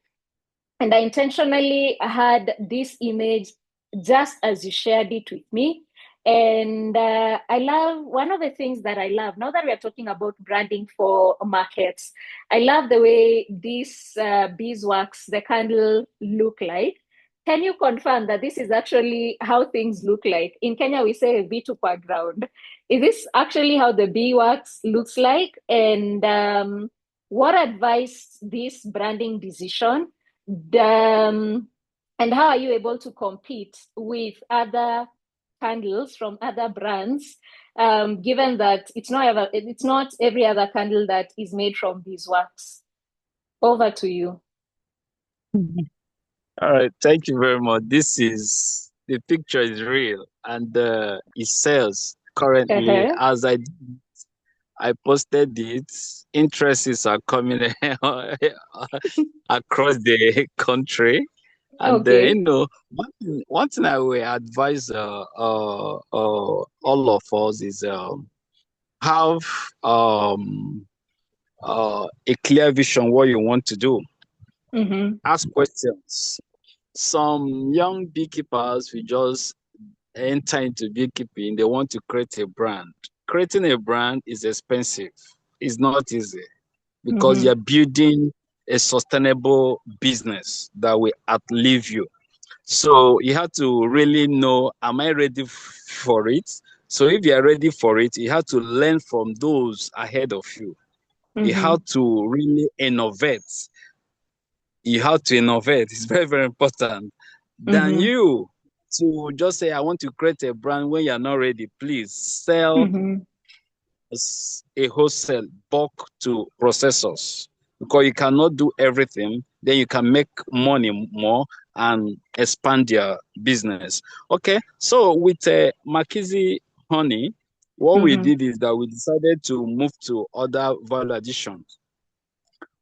And I intentionally had this image just as you shared it with me. And I love one of the things that I love now that we are talking about branding for markets. I love the way this beeswax, the candle, look like. Can you confirm that this is actually how things look like? In Kenya, we say a vitu per ground. Is this actually how the beeswax looks like? And what advice this branding decision? And how are you able to compete with other candles from other brands, given that it's not every other candle that is made from beeswax? Over to you. All right, thank you very much. The picture is real, and it sells currently. As I posted it, interests are coming across the country. And Okay. one thing I will advise all of us is have a clear vision what you want to do. Ask questions. Some young beekeepers will just enter into beekeeping. They want to create a brand. Creating a brand is expensive. It's not easy because you're building a sustainable business that will outlive you. So you have to really know, am I ready for it? So if you are ready for it, you have to learn from those ahead of you. You have to really innovate. You have to innovate. It's very, very important. Than you to just say, I want to create a brand when you're not ready. Please sell as a wholesale bulk to processors, because you cannot do everything. Then you can make money more and expand your business. Okay, so with Makizi honey, what we did is that we decided to move to other value additions.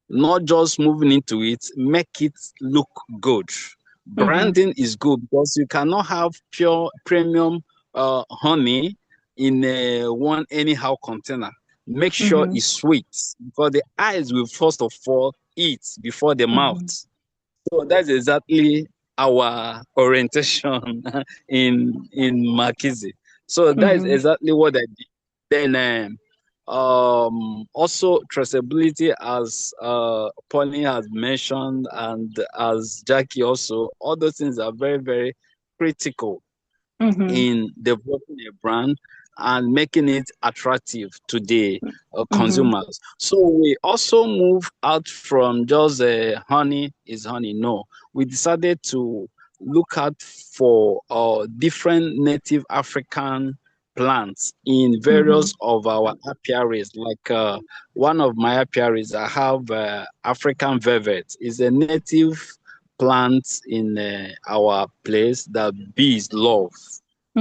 Not just moving into it, make it look good. Branding is good because you cannot have pure premium honey in one anyhow container. Make sure it's sweet, because the eyes will first of all eat before the mouth. So that's exactly our orientation in Makizi. So that is exactly what I did. Then also traceability, as Pauline has mentioned, and as Jackie also, all those things are very, very critical in developing a brand and making it attractive to the consumers. So we also move out from just honey is honey. No, we decided to look out for different native African plants in various of our apiaries. Like one of my apiaries, I have African velvet. It's a native plant in our place that bees love.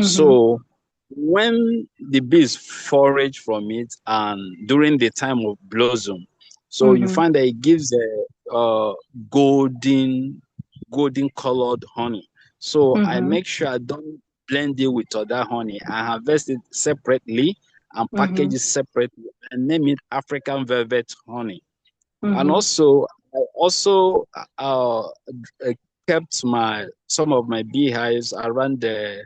So when the bees forage from it and during the time of blossom, so you find that it gives a golden colored honey. So I make sure I don't blend it with other honey. I harvest it separately and package it separately and name it African velvet honey. And also, I also kept some of my beehives around the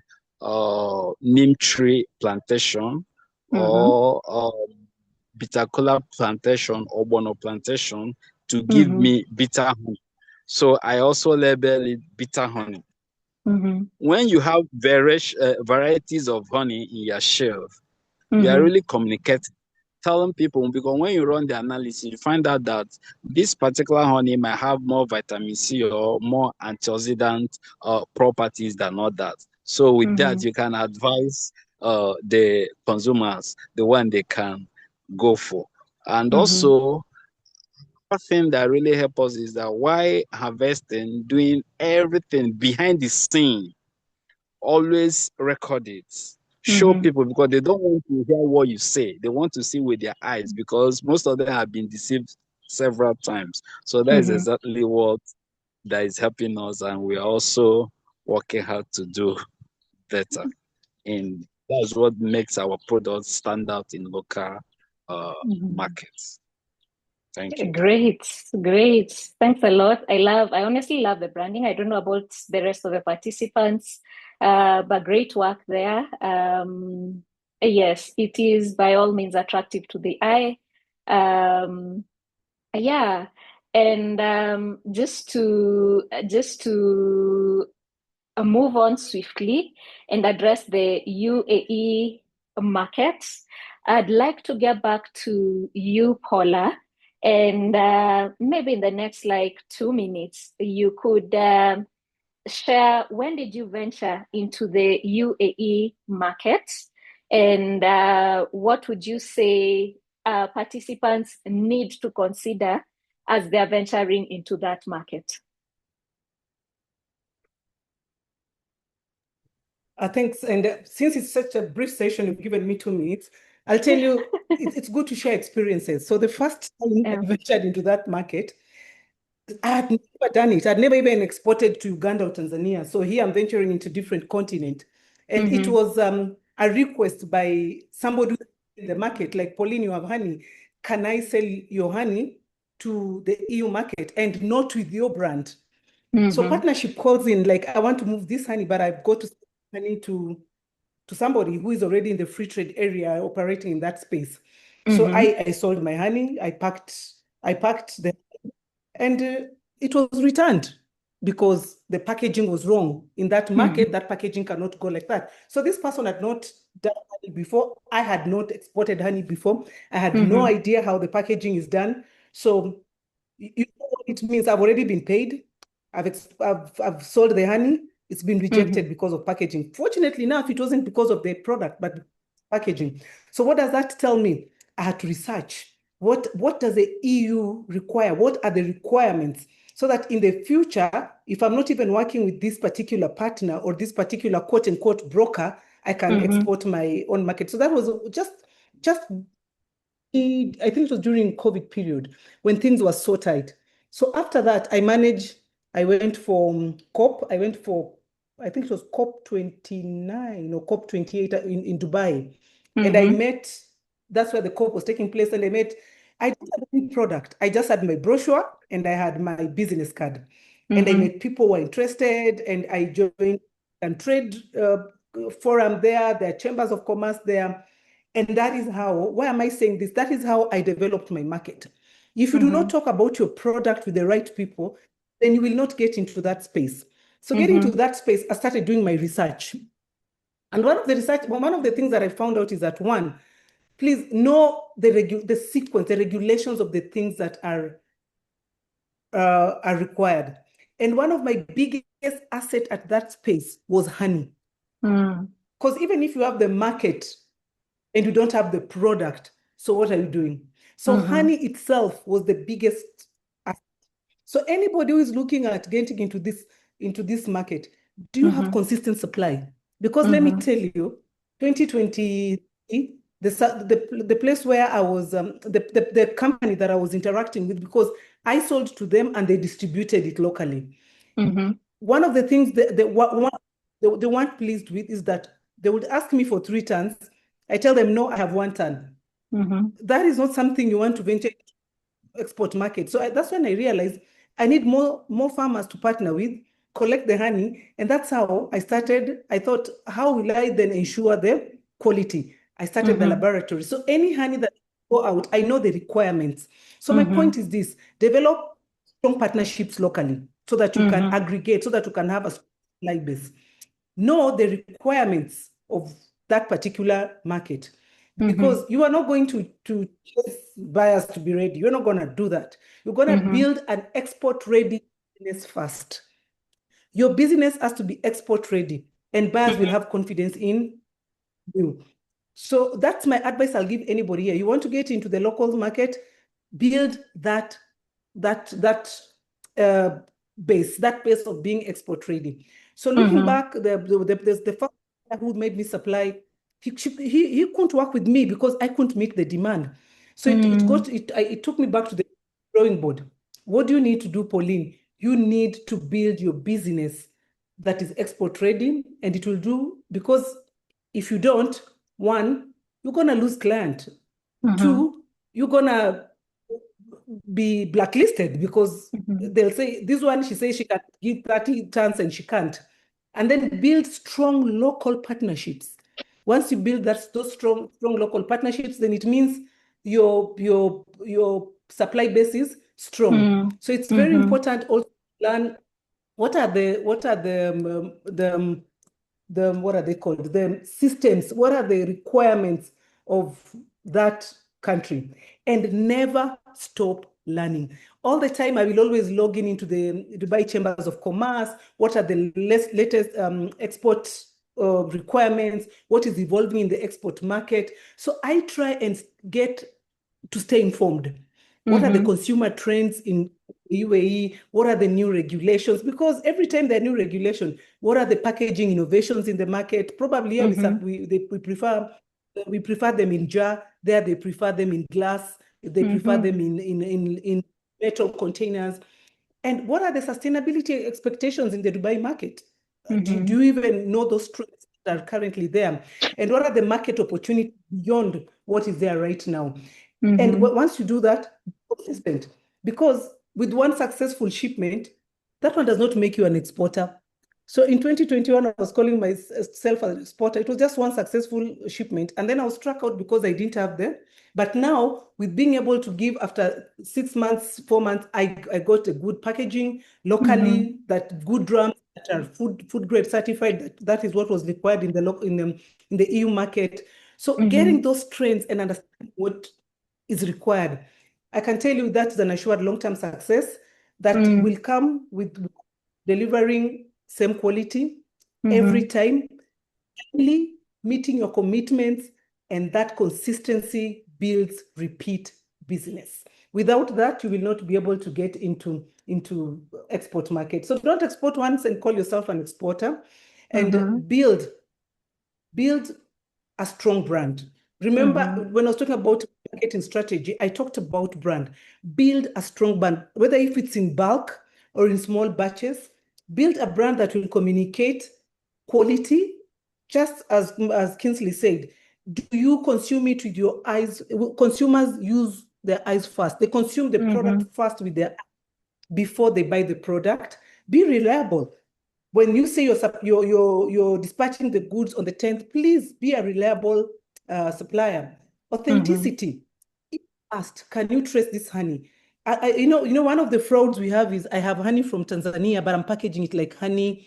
neem tree plantation or bitter kola plantation or bono plantation to give me bitter honey. So I also label it bitter honey. When you have varieties of honey in your shelf, You are really communicating, telling people, because when you run the analysis, you find out that this particular honey might have more vitamin C or more antioxidant properties than others. So with that, you can advise the consumers the one they can go for. And also, one thing that really helps us is that while harvesting, doing everything behind the scene, always record it. Show people, because they don't want to hear what you say. They want to see with their eyes, because most of them have been deceived several times. So that is exactly what that is helping us, and we are also working hard to do better. And that's what makes our products stand out in local markets. Thank you. Great, great. Thanks a lot. I honestly love the branding. I don't know about the rest of the participants, but great work there. Yes, it is by all means attractive to the eye. Yeah, and just to move on swiftly and address the UAE markets, I'd like to get back to you, Paula, and maybe in the next 2 minutes, you could share when did you venture into the UAE market, and what would you say participants need to consider as they're venturing into that market? Thanks. And since it's such a brief session, you've given me 2 minutes, I'll tell you, it's good to share experiences. So the first time I ventured into that market, I had never done it. I'd never even exported to Uganda or Tanzania. So here I'm venturing into different continent. And it was a request by somebody in the market, like, Pauline, you have honey. Can I sell your honey to the EU market and not with your brand? So partnership calls in, like, I want to move this honey, but I've got to sell honey to somebody who is already in the free trade area operating in that space. So I sold my honey, I packed the, and it was returned because the packaging was wrong. In that market, that packaging cannot go like that. So this person had not done honey before. I had not exported honey before. I had no idea how the packaging is done. So you know what it means. I've already been paid. I've sold the honey. It's been rejected because of packaging. Fortunately enough, it wasn't because of the product, but packaging. So what does that tell me? I had to research. What does the EU require? What are the requirements? So that in the future, if I'm not even working with this particular partner or this particular quote unquote broker, I can export my own market. So that was just I think it was during COVID period when things were so tight. So after that, I went for COP. I went for, I think it was COP 29 or COP 28 in Dubai. And I met, that's where the COP was taking place. And I didn't have any product. I just had my brochure and I had my business card. And I met people who were interested, and I joined a trade forum there. There are chambers of commerce there. And that is how, why am I saying this? That is how I developed my market. If you do not talk about your product with the right people, then you will not get into that space. So getting into that space, I started doing my research. And one of the things that I found out is that, one, please know the sequence, the regulations of the things that are required. And one of my biggest asset at that space was honey. Because even if you have the market and you don't have the product, so what are you doing? So honey itself was the biggest asset. So anybody who is looking at getting into this market, do you have consistent supply? Because let me tell you, 2020, the place where I was, the company that I was interacting with, because I sold to them and they distributed it locally. One of the things that they weren't pleased with is that they would ask me for 3 tons. I tell them, no, I have 1 ton. That is not something you want to venture into export market. So that's when I realized I need more farmers to partner with, collect the honey. And that's how I started. I thought, how will I then ensure the quality? I started the laboratory. So any honey that go out, I know the requirements. So my point is this: develop strong partnerships locally so that you can aggregate, so that you can have a supply base. Know the requirements of that particular market. because you are not going to chase buyers to be ready. You're not going to do that. You're going to build an export-ready business first. Your business has to be export-ready, and buyers will have confidence in you. So that's my advice I'll give anybody here. You want to get into the local market, build that base of being export-ready. So looking back, the first guy who made me supply, he couldn't work with me because I couldn't meet the demand. So it took me back to the drawing board. What do you need to do, Pauline? You need to build your business that is export ready, and it will do, because if you don't, one, you're gonna lose client. Two, you're gonna be blacklisted because they'll say, this one, she says she can give 30 tons and she can't. And then build strong local partnerships. Once you build those strong local partnerships, then it means your supply base is strong. So it's very important also to learn what are the what are they called? The systems. What are the requirements of that country? And never stop learning. All the time, I will always log into the Dubai Chambers of Commerce. What are the latest export requirements? What is evolving in the export market? So I try and get to stay informed. What are the consumer trends in UAE? What are the new regulations? Because every time there are new regulations, what are the packaging innovations in the market? Probably here we prefer them in jar. There they prefer them in glass. They prefer them in metal containers. And what are the sustainability expectations in the Dubai market? Do you even know those trends that are currently there? And what are the market opportunities beyond what is there right now? And once you do that, be consistent. Because with one successful shipment, that one does not make you an exporter. So in 2021, I was calling myself an exporter. It was just one successful shipment. And then I was struck out because I didn't have them. But now, with being able to give after 6 months, 4 months, I got a good packaging locally, that good drums that are food grade certified. That is what was required in the EU market. So getting those trends and understanding what is required, I can tell you that's an assured long-term success that will come with delivering same quality every time, only meeting your commitments, and that consistency builds repeat business. Without that, you will not be able to get into export market. So don't export once and call yourself an exporter, and build a strong brand. Remember, when I was talking about marketing strategy, I talked about brand. Build a strong brand, whether if it's in bulk or in small batches. Build a brand that will communicate quality, just as Kinsley said. Do you consume it with your eyes? Consumers use their eyes first. They consume the product first with their eyes before they buy the product. Be reliable. When you say you're dispatching the goods on the 10th, please be a reliable supplier. Authenticity. If asked, can you trace this honey? One of the frauds we have is I have honey from Tanzania, but I'm packaging it like honey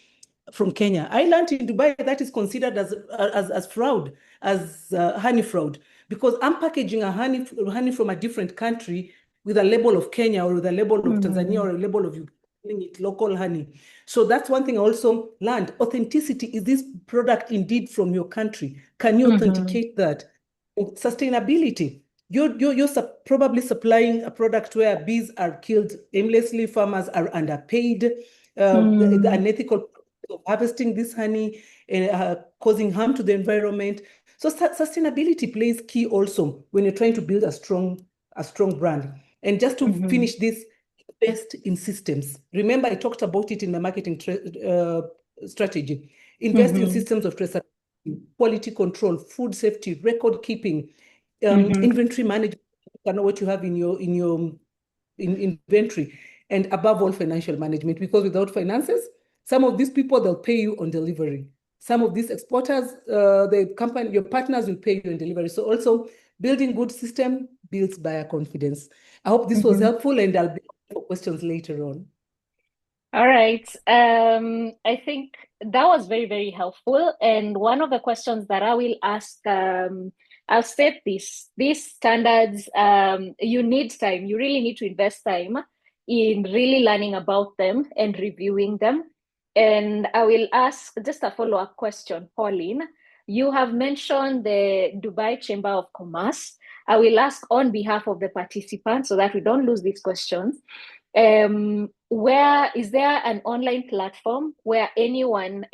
from Kenya. I learned in Dubai that is considered as fraud, as honey fraud, because I'm packaging a honey from a different country with a label of Kenya or with a label of Tanzania or a label of it local honey. So that's one thing I also learned. Authenticity. Is this product indeed from your country? Can you authenticate that? And sustainability. You're probably supplying a product where bees are killed aimlessly, farmers are underpaid, the unethical of harvesting this honey, causing harm to the environment. So sustainability plays key also when you're trying to build a strong brand. And just to finish this, invest in systems. Remember, I talked about it in my marketing strategy. Invest in systems of traceability, quality control, food safety, record keeping, inventory management. You know what you have in your inventory, and above all, financial management. Because without finances, some of these people, they'll pay you on delivery. Some of these exporters, your partners will pay you on delivery. So also, building good system builds buyer confidence. I hope this was helpful, and I'll be for questions later on. All right. I think that was very, very helpful. And one of the questions that I will ask I'll state this. These standards, you need time. You really need to invest time in really learning about them and reviewing them. And I will ask just a follow-up question, Pauline. You have mentioned the Dubai Chamber of Commerce. I will ask on behalf of the participants so that we don't lose these questions. Where is there an online platform where any one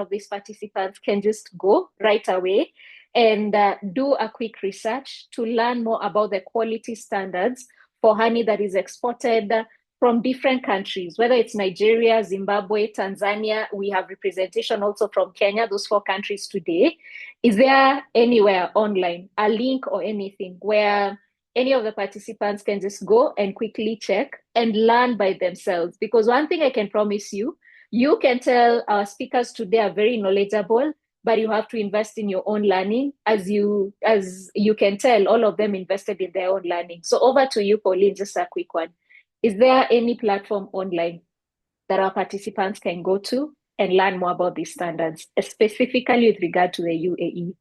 of these participants can just go right away and do a quick research to learn more about the quality standards for honey that is exported from different countries, whether it's Nigeria, Zimbabwe, Tanzania? We have representation also from Kenya, those 4 countries today. Is there anywhere online, a link or anything where any of the participants can just go and quickly check and learn by themselves? Because one thing I can promise you, you can tell our speakers today are very knowledgeable, but you have to invest in your own learning. As you can tell, all of them invested in their own learning. So over to you, Pauline, just a quick one. Is there any platform online that our participants can go to and learn more about these standards, specifically with regard to the UAE?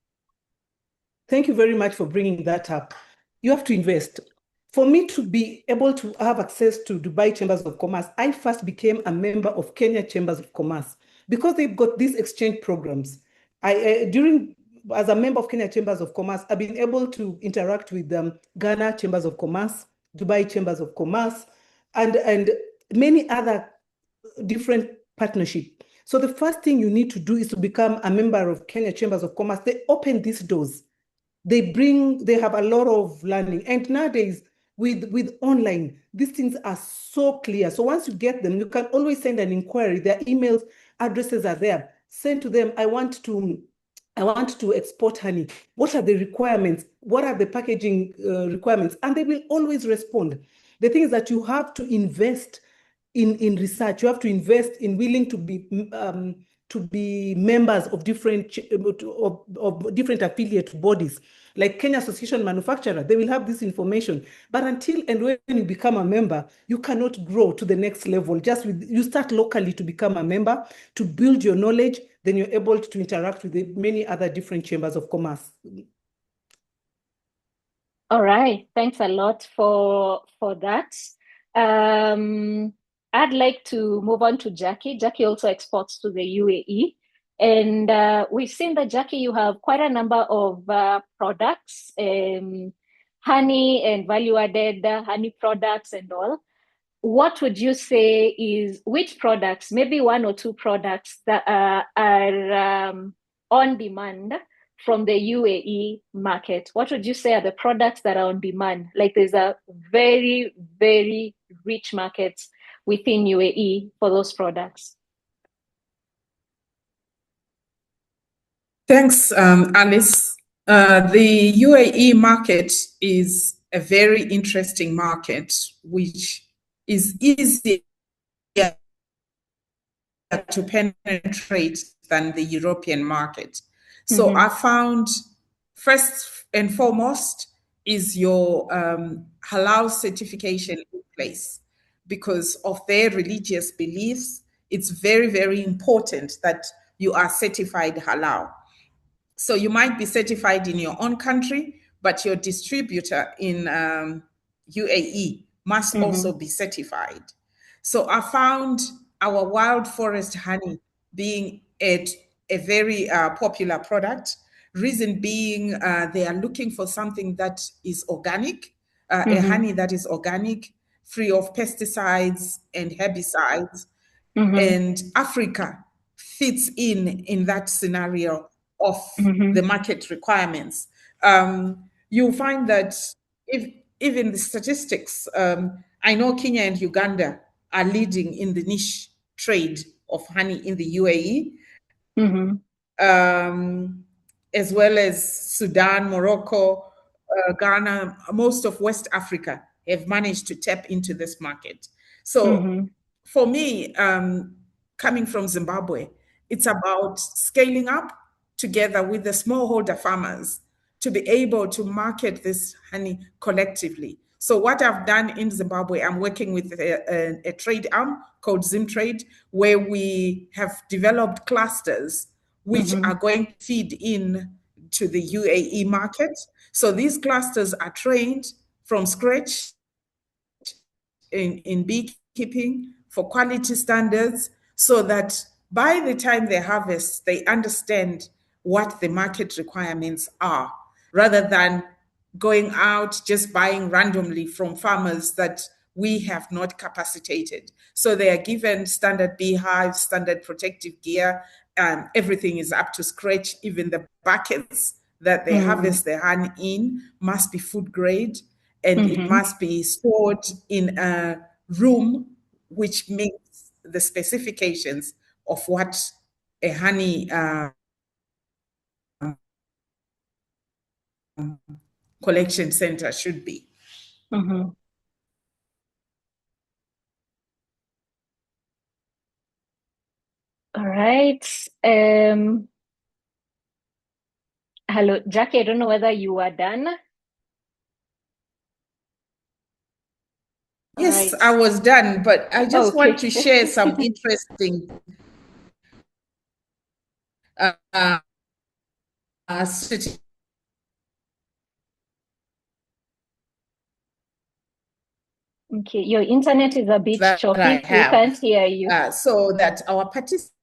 Thank you very much for bringing that up. You have to invest. For me to be able to have access to Dubai Chambers of Commerce, I first became a member of Kenya Chambers of Commerce because they've got these exchange programs. As a member of Kenya Chambers of Commerce, I've been able to interact with Ghana Chambers of Commerce, Dubai Chambers of Commerce, and many other different partnerships. So the first thing you need to do is to become a member of Kenya Chambers of Commerce. They open these doors. They have a lot of learning. And nowadays, with online, these things are so clear. So once you get them, you can always send an inquiry. Their emails, addresses are there. Send to them, I want to export honey. What are the requirements? What are the packaging requirements? And they will always respond. The thing is that you have to invest in research. You have to invest in willing to be members of different affiliate bodies, like Kenya Association Manufacturer. They will have this information. But until and when you become a member, you cannot grow to the next level. You start locally to become a member, to build your knowledge, then you're able to interact with the many other different chambers of commerce. All right, thanks a lot for that. I'd like to move on to Jackie. Jackie also exports to the UAE. And we've seen that, Jackie, you have quite a number of products, honey and value-added honey products and all. What would you say is, which products, maybe 1 or 2 products that are on demand from the UAE market? What would you say are the products that are on demand? Like, there's a very, very rich market within UAE for those products. Thanks, Alice. The UAE market is a very interesting market, which is easier to penetrate than the European market. So I found, first and foremost, is your halal certification in place. Because of their religious beliefs, it's very, very important that you are certified halal. So you might be certified in your own country, but your distributor in UAE must also be certified. So I found our wild forest honey being a very popular product. Reason being, they are looking for something that is organic, a honey that is organic, free of pesticides and herbicides. And Africa fits in that scenario of the market requirements. You'll find that even the statistics, I know Kenya and Uganda are leading in the niche trade of honey in the UAE, as well as Sudan, Morocco, Ghana. Most of West Africa have managed to tap into this market. So for me, coming from Zimbabwe, it's about scaling up together with the smallholder farmers to be able to market this honey collectively. So what I've done in Zimbabwe, I'm working with a trade arm called Zimtrade, where we have developed clusters which are going to feed in to the UAE market. So these clusters are trained from scratch in beekeeping for quality standards, so that by the time they harvest, they understand what the market requirements are, rather than going out just buying randomly from farmers that we have not capacitated. So they are given standard beehives, standard protective gear, and everything is up to scratch. Even the buckets that they harvest the honey in must be food grade, and it must be stored in a room which meets the specifications of what a honey collection center should be. All right. Hello, Jackie. I don't know whether you are done. Yes, Right. I was done, but I just Okay. want to share some interesting statistics. Okay, your internet is a bit That choppy. I We have, can't hear you. so that our participants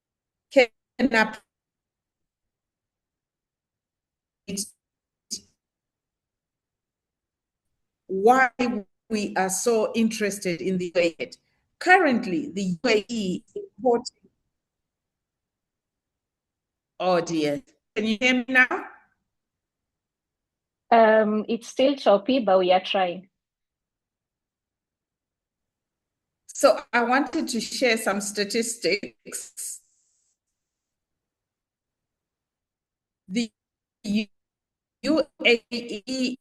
can why we are so interested in the UAE. Currently, the UAE is importing. Oh dear, can you hear me now? It's still choppy, but we are trying. So I wanted to share some statistics. The UAE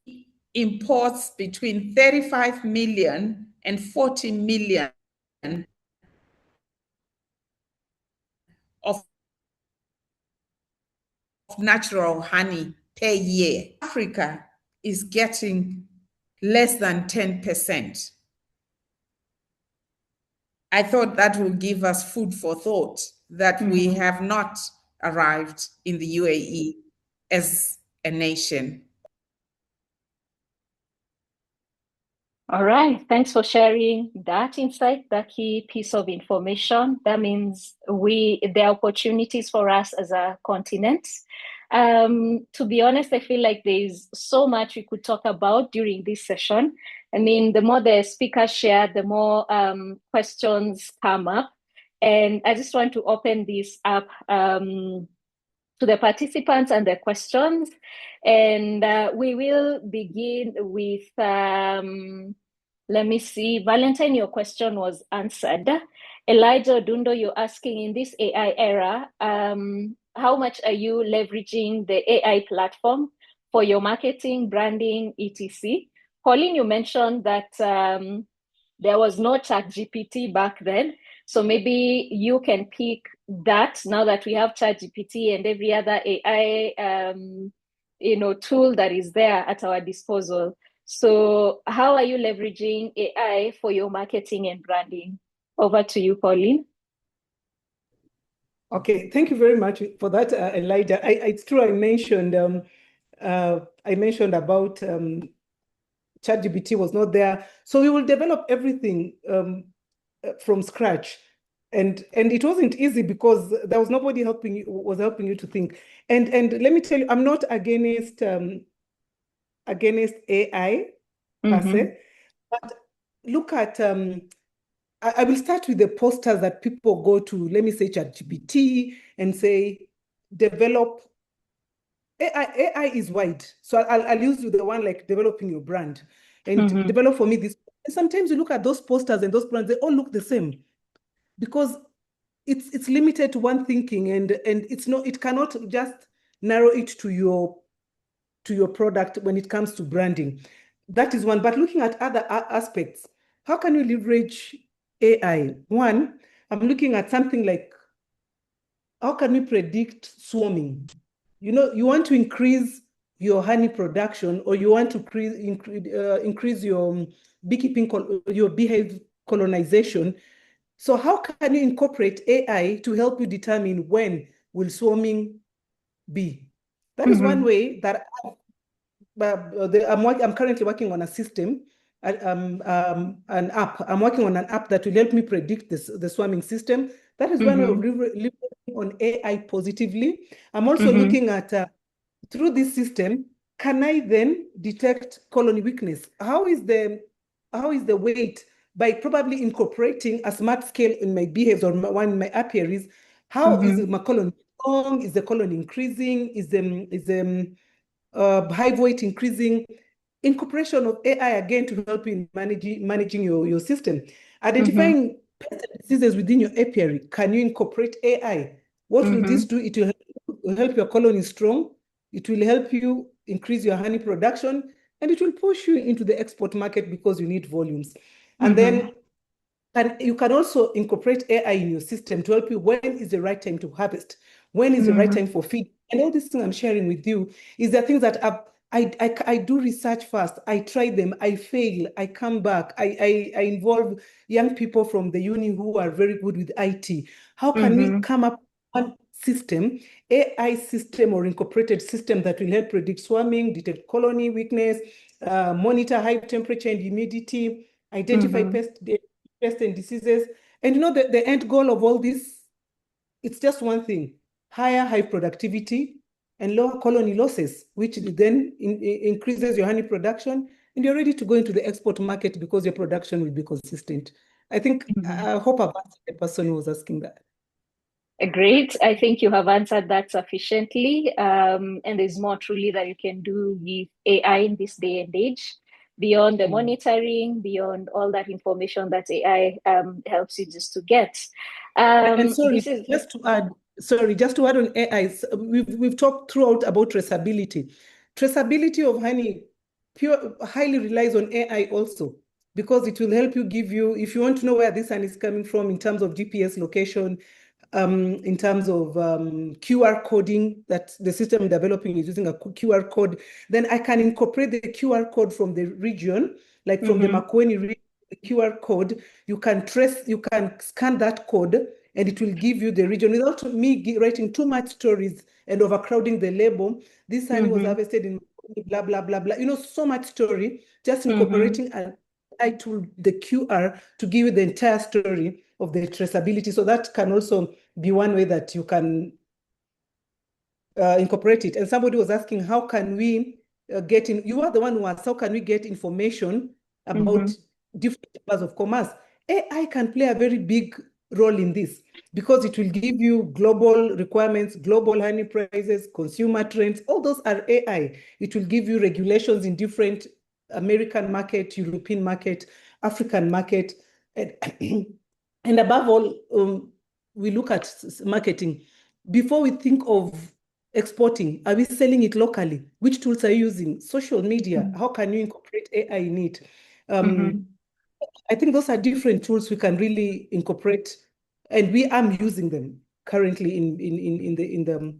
imports between 35 million and 40 million of natural honey per year. Africa is getting less than 10%. I thought that will give us food for thought, that we have not arrived in the UAE as a nation. All right, thanks for sharing that insight, that key piece of information. That means there are opportunities for us as a continent. To be honest, I feel like there's so much we could talk about during this session. I mean, the more the speakers share, the more questions come up. And I just want to open this up to the participants and the questions. And we will begin with, let me see, Valentine, your question was answered. Elijah Dundo, you're asking, in this AI era, how much are you leveraging the AI platform for your marketing, branding, etc.? Pauline, you mentioned that there was no ChatGPT back then. So maybe you can pick that now that we have ChatGPT and every other AI tool that is there at our disposal. So how are you leveraging AI for your marketing and branding? Over to you, Pauline. Okay, thank you very much for that, Elijah. It's true. I mentioned about ChatGPT was not there, so we will develop everything from scratch, and it wasn't easy because there was nobody helping you to think. And let me tell you, I'm not against AI per se, but look at I will start with the posters that people go to, let me say ChatGPT, and say, develop. AI is wide. So I'll use the one like developing your brand. And develop for me this. And sometimes you look at those posters and those brands, they all look the same. Because it's limited to one thinking, and it cannot just narrow it to your product when it comes to branding. That is one. But looking at other aspects, how can you leverage AI? One, I'm looking at something like, how can we predict swarming? You want to increase your honey production, or you want to increase your beekeeping, your beehive colonization. So how can you incorporate AI to help you determine when will swarming be? That is one way that I'm currently working on a system, an app. I'm working on an app that will help me predict the swarming system. That is one way of leveraging on AI positively. I'm also looking at, through this system, can I then detect colony weakness? How is the weight, by probably incorporating a smart scale in my beehives or my apiaries? How is my colony strong? Is the colony increasing? Is the hive weight increasing? Incorporation of AI again to help you in managing your system. Identifying pests and diseases within your apiary. Can you incorporate AI? What will this do? It will help your colony strong. It will help you increase your honey production, and it will push you into the export market because you need volumes. And then you can also incorporate AI in your system to help you. When is the right time to harvest? When is the right time for feed? And all these things I'm sharing with you is the things that I do research first. I try them. I fail. I come back. I involve young people from the uni who are very good with IT. How can we come up with one system, AI system or incorporated system that will help predict swarming, detect colony weakness, monitor hive temperature and humidity, identify pests and diseases. And the end goal of all this, it's just one thing: higher hive productivity and lower colony losses, which then increases your honey production, and you're ready to go into the export market because your production will be consistent. I think, I hope I've answered the person who was asking that. Great. I think you have answered that sufficiently. And there's more truly that you can do with AI in this day and age, beyond the monitoring, beyond all that information that AI helps you just to get. And sorry, just to add on AI, we've talked throughout about traceability. Traceability of honey highly relies on AI also, because it will help you give you, if you want to know where this honey is coming from in terms of GPS location, in terms of QR coding, that the system developing is using a QR code, then I can incorporate the QR code from the region, like from the Makueni region, the QR code. You can scan that code, and it will give you the region without me writing too much stories and overcrowding the label. This honey was harvested in blah, blah, blah, blah. So much story, just incorporating an AI tool, the QR, to give you the entire story of the traceability. So that can also be one way that you can incorporate it. And somebody was asking, how can we get in? You are the one who asked, how can we get information about different levels of commerce? AI can play a very big role in this, because it will give you global requirements, global honey prices, consumer trends. All those are AI. It will give you regulations in different American market, European market, African market. And above all, we look at marketing. Before we think of exporting, are we selling it locally? Which tools are you using? Social media, how can you incorporate AI in it? I think those are different tools we can really incorporate, and I'm using them currently in the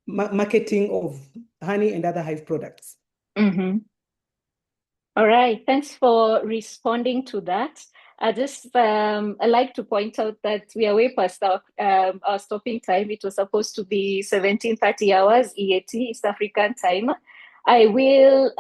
marketing of honey and other hive products. All right, thanks for responding to that. I like to point out that we are way past our stopping time. It was supposed to be 17:30 hours EAT, East African time. I will,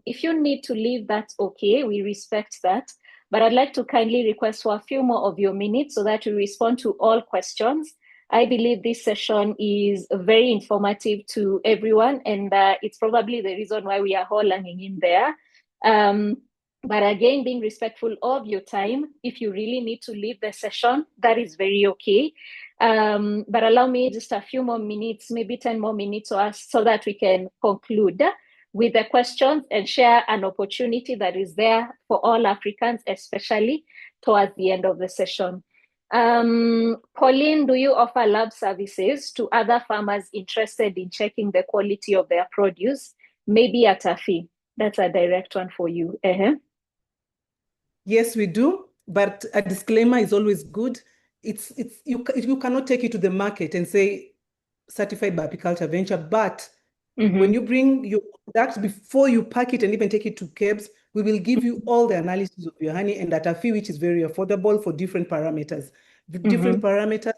if you need to leave, that's okay. We respect that. But I'd like to kindly request for a few more of your minutes so that we respond to all questions. I believe this session is very informative to everyone, and it's probably the reason why we are all hanging in there. But again, being respectful of your time. If you really need to leave the session, that is very okay. But allow me just a few more minutes, maybe 10 more minutes or so that we can conclude with the questions and share an opportunity that is there for all Africans, especially towards the end of the session. Pauline, do you offer lab services to other farmers interested in checking the quality of their produce, maybe at a fee? That's a direct one for you. Yes, we do, but a disclaimer is always good. You cannot take it to the market and say certified by Apiculture Venture, but when you bring your products, before you pack it and even take it to KEBS, we will give you all the analysis of your honey, and at a fee which is very affordable for different parameters. Different parameters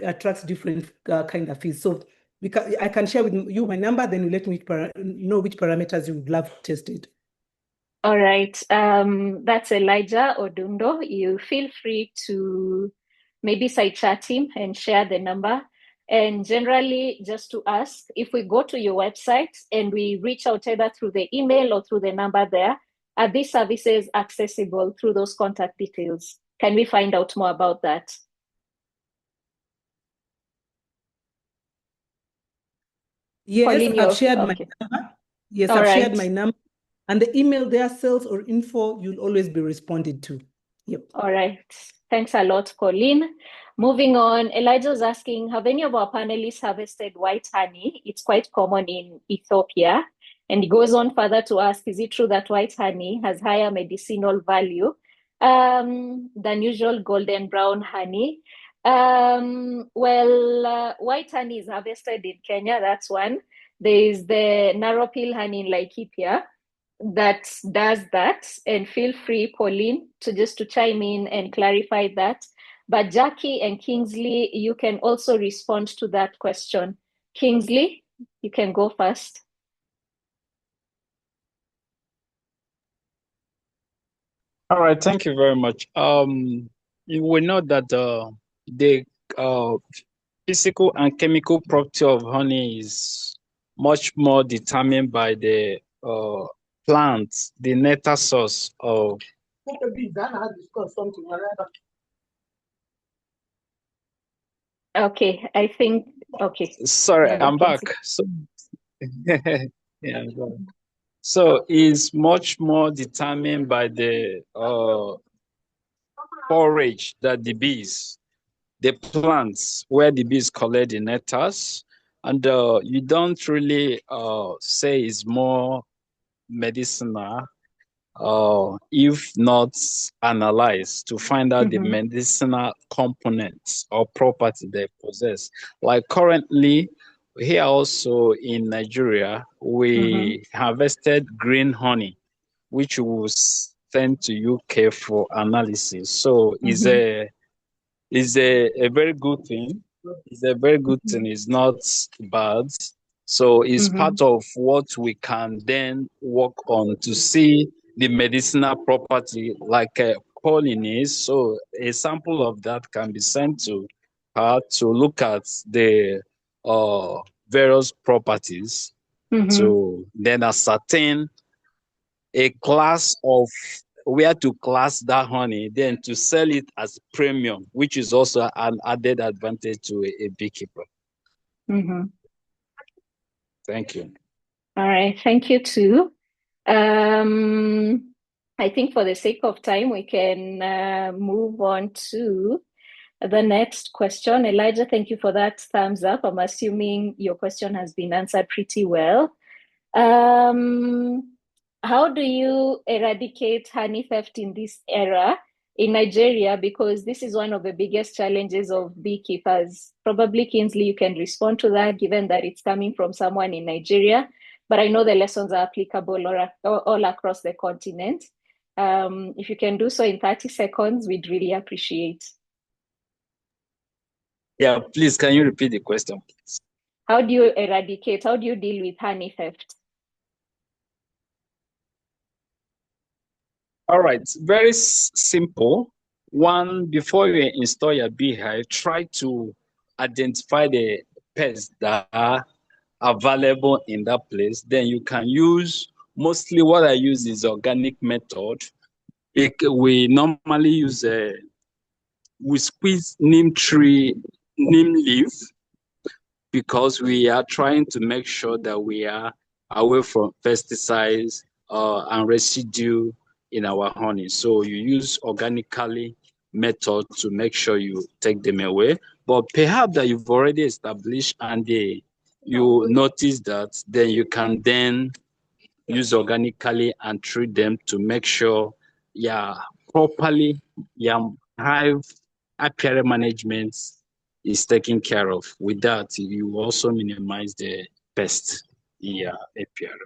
attracts different kind of fees. So I can share with you my number, then you let me know which parameters you would love tested. All right. That's Elijah Odundo. You feel free to maybe side chat him and share the number. And generally, just to ask, if we go to your website and we reach out either through the email or through the number there, are these services accessible through those contact details? Can we find out more about that? Yes, Pauline, I've shared my okay. number. Yes, All I've right. shared my number. And the email there, sales or info, you'll always be responded to. Yep. All right. Thanks a lot, Colleen. Moving on, Elijah was asking, have any of our panelists harvested white honey? It's quite common in Ethiopia. And he goes on further to ask, is it true that white honey has higher medicinal value than usual golden brown honey? White honey is harvested in Kenya, that's one. There is the narrow peel honey in Laikipia that does that, and feel free, Pauline, to chime in and clarify that. But Jackie and Kingsley, you can also respond to that question. Kingsley, you can go first. All right, thank you very much. We know that the physical and chemical property of honey is much more determined by the plant, the nectar source of. Okay, I think, okay. Sorry, Yeah, I'm back. So, yeah, I'm back. So it's much more determined by the forage that the bees, the plants where the bees collect the nectars, and you don't really say it's more medicinal if not analyzed to find out the medicinal components or property they possess. Like currently, here also in Nigeria, we harvested green honey, which was sent to UK for analysis. So it's a very good thing. It's a very good thing. It's not bad. So it's part of what we can then work on to see the medicinal property like pollen is. So a sample of that can be sent to her to look at the various properties to then ascertain a class of where to class that honey, then to sell it as premium, which is also an added advantage to a beekeeper. Thank you. All right, thank you too. I think for the sake of time, we can move on to the next question. Elijah, thank you for that thumbs up. I'm assuming your question has been answered pretty well. How do you eradicate honey theft in this era in Nigeria? Because this is one of the biggest challenges of beekeepers. Probably, Kingsley, you can respond to that, given that it's coming from someone in Nigeria. But I know the lessons are applicable all across the continent. If you can do so in 30 seconds, we'd really appreciate. Yeah, please, can you repeat the question, please? How do you eradicate, how do you deal with honey theft? All right, very simple. One, before you install your beehive, try to identify the pests that are available in that place. Then you can use, mostly what I use is organic method. We normally use we squeeze neem leaf, because we are trying to make sure that we are away from pesticides and residue in our honey. So you use organically method to make sure you take them away. But perhaps that you've already established and you notice that, then you can then use organically and treat them to make sure properly hive apiary management is taken care of. With that, you also minimize the pest in your apiary.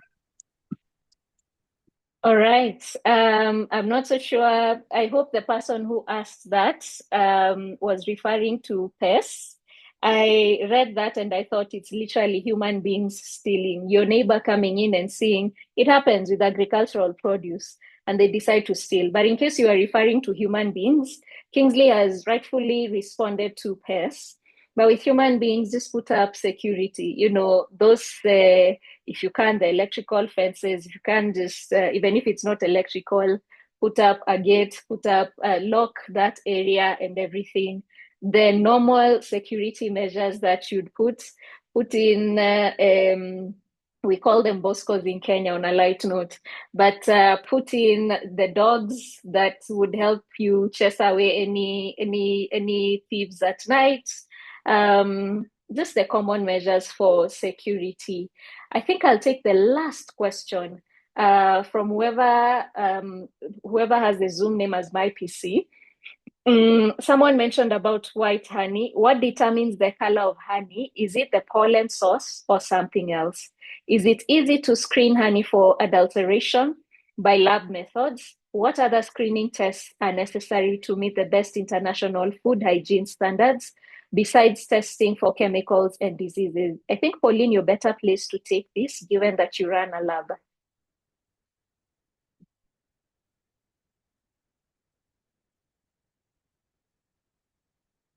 All right. I'm not so sure. I hope the person who asked that was referring to pests. I read that and I thought it's literally human beings stealing. Your neighbor coming in and seeing it happens with agricultural produce and they decide to steal. But in case you are referring to human beings, Kingsley has rightfully responded to pests. But with human beings, just put up security. You know, those, if you can, the electrical fences, if you can just, even if it's not electrical, put up a gate, lock that area and everything. The normal security measures that you'd put in, we call them boscos in Kenya on a light note, but put in the dogs that would help you chase away any thieves at night. Just the common measures for security. I think I'll take the last question from whoever has the Zoom name as my PC. Someone mentioned about white honey. What determines the color of honey? Is it the pollen source or something else? Is it easy to screen honey for adulteration by lab methods? What other screening tests are necessary to meet the best international food hygiene standards besides testing for chemicals and diseases? I think, Pauline, you're better placed to take this, given that you run a lab.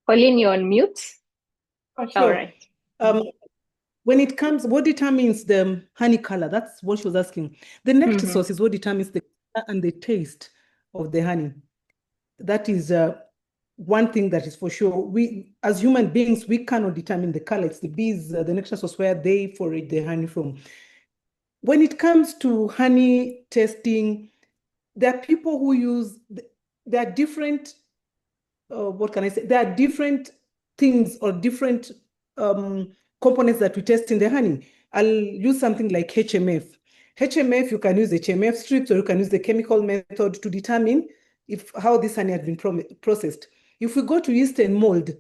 Pauline, you're on mute. Oh, sure. All right. When it comes, what determines the honey color? That's what she was asking. The nectar source is what determines the color and the taste of the honey. That is one thing that is for sure. We, as human beings, we cannot determine the color. It's the bees, the nectar source, where they forage the honey from. When it comes to honey testing, there are people who use, there are different, what can I say? There are different things or different components that we test in the honey. I'll use something like HMF. HMF, you can use HMF strips or you can use the chemical method to determine how this honey has been processed. If we go to yeast and mold,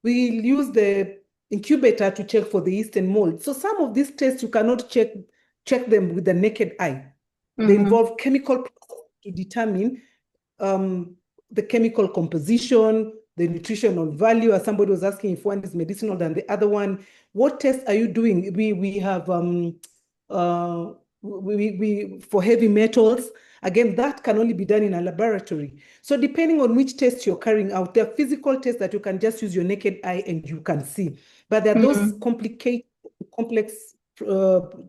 we'll use the incubator to check for the yeast and mold. So some of these tests, you cannot check them with the naked eye. They involve chemical process to determine the chemical composition, the nutritional value, as somebody was asking if one is medicinal than the other one. What tests are you doing? We have for heavy metals. Again, that can only be done in a laboratory. So depending on which test you're carrying out, there are physical tests that you can just use your naked eye and you can see. But there are those complex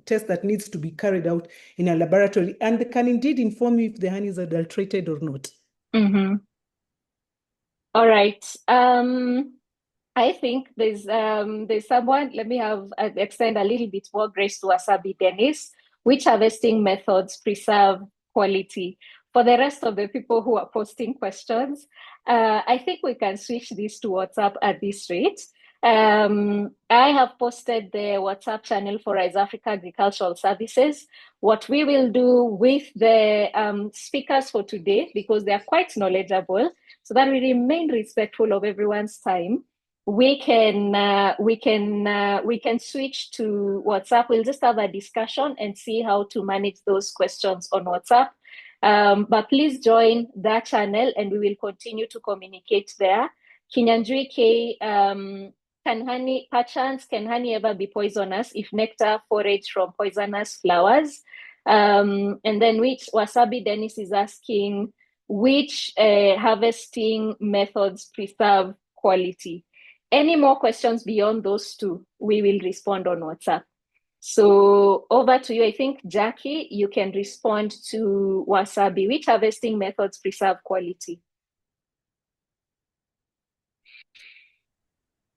tests that needs to be carried out in a laboratory, and they can indeed inform you if the honey is adulterated or not. All right. I think there's someone, let me extend a little bit more grace to Wasabi Dennis. Which harvesting methods preserve quality? For the rest of the people who are posting questions, I think we can switch this to WhatsApp at this rate. I have posted the WhatsApp channel for Rise Africa Agricultural Services. What we will do with the speakers for today, because they are quite knowledgeable, so that we remain respectful of everyone's time, we can switch to WhatsApp. We'll just have a discussion and see how to manage those questions on WhatsApp. But please join that channel and we will continue to communicate there. Kinyanjui K, can honey ever be poisonous if nectar foraged from poisonous flowers? And then which Wasabi Dennis is asking, which harvesting methods preserve quality? Any more questions beyond those two, we will respond on WhatsApp. So over to you. I think, Jackie, you can respond to Wasabi. Which harvesting methods preserve quality?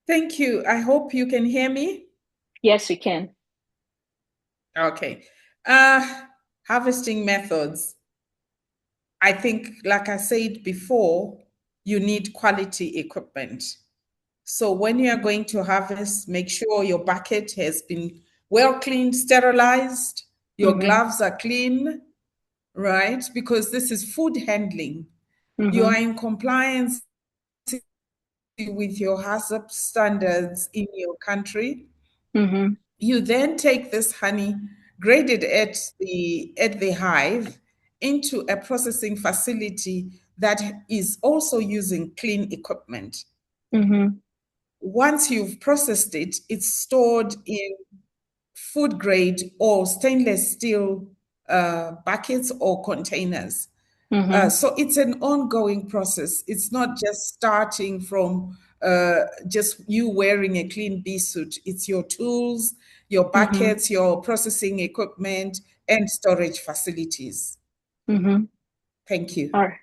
Thank you. I hope you can hear me. Yes, we can. Okay. Harvesting methods. I think, like I said before, you need quality equipment. So when you are going to harvest, make sure your bucket has been well cleaned, sterilized, your gloves are clean, right? Because this is food handling. You are in compliance with your HACCP standards in your country. You then take this honey, graded at the hive, into a processing facility that is also using clean equipment. once you've processed it, it's stored in food grade or stainless steel buckets or containers. So it's an ongoing process. It's not just starting from just you wearing a clean bee suit. It's your tools, your buckets, your processing equipment, and storage facilities. Thank you. All right.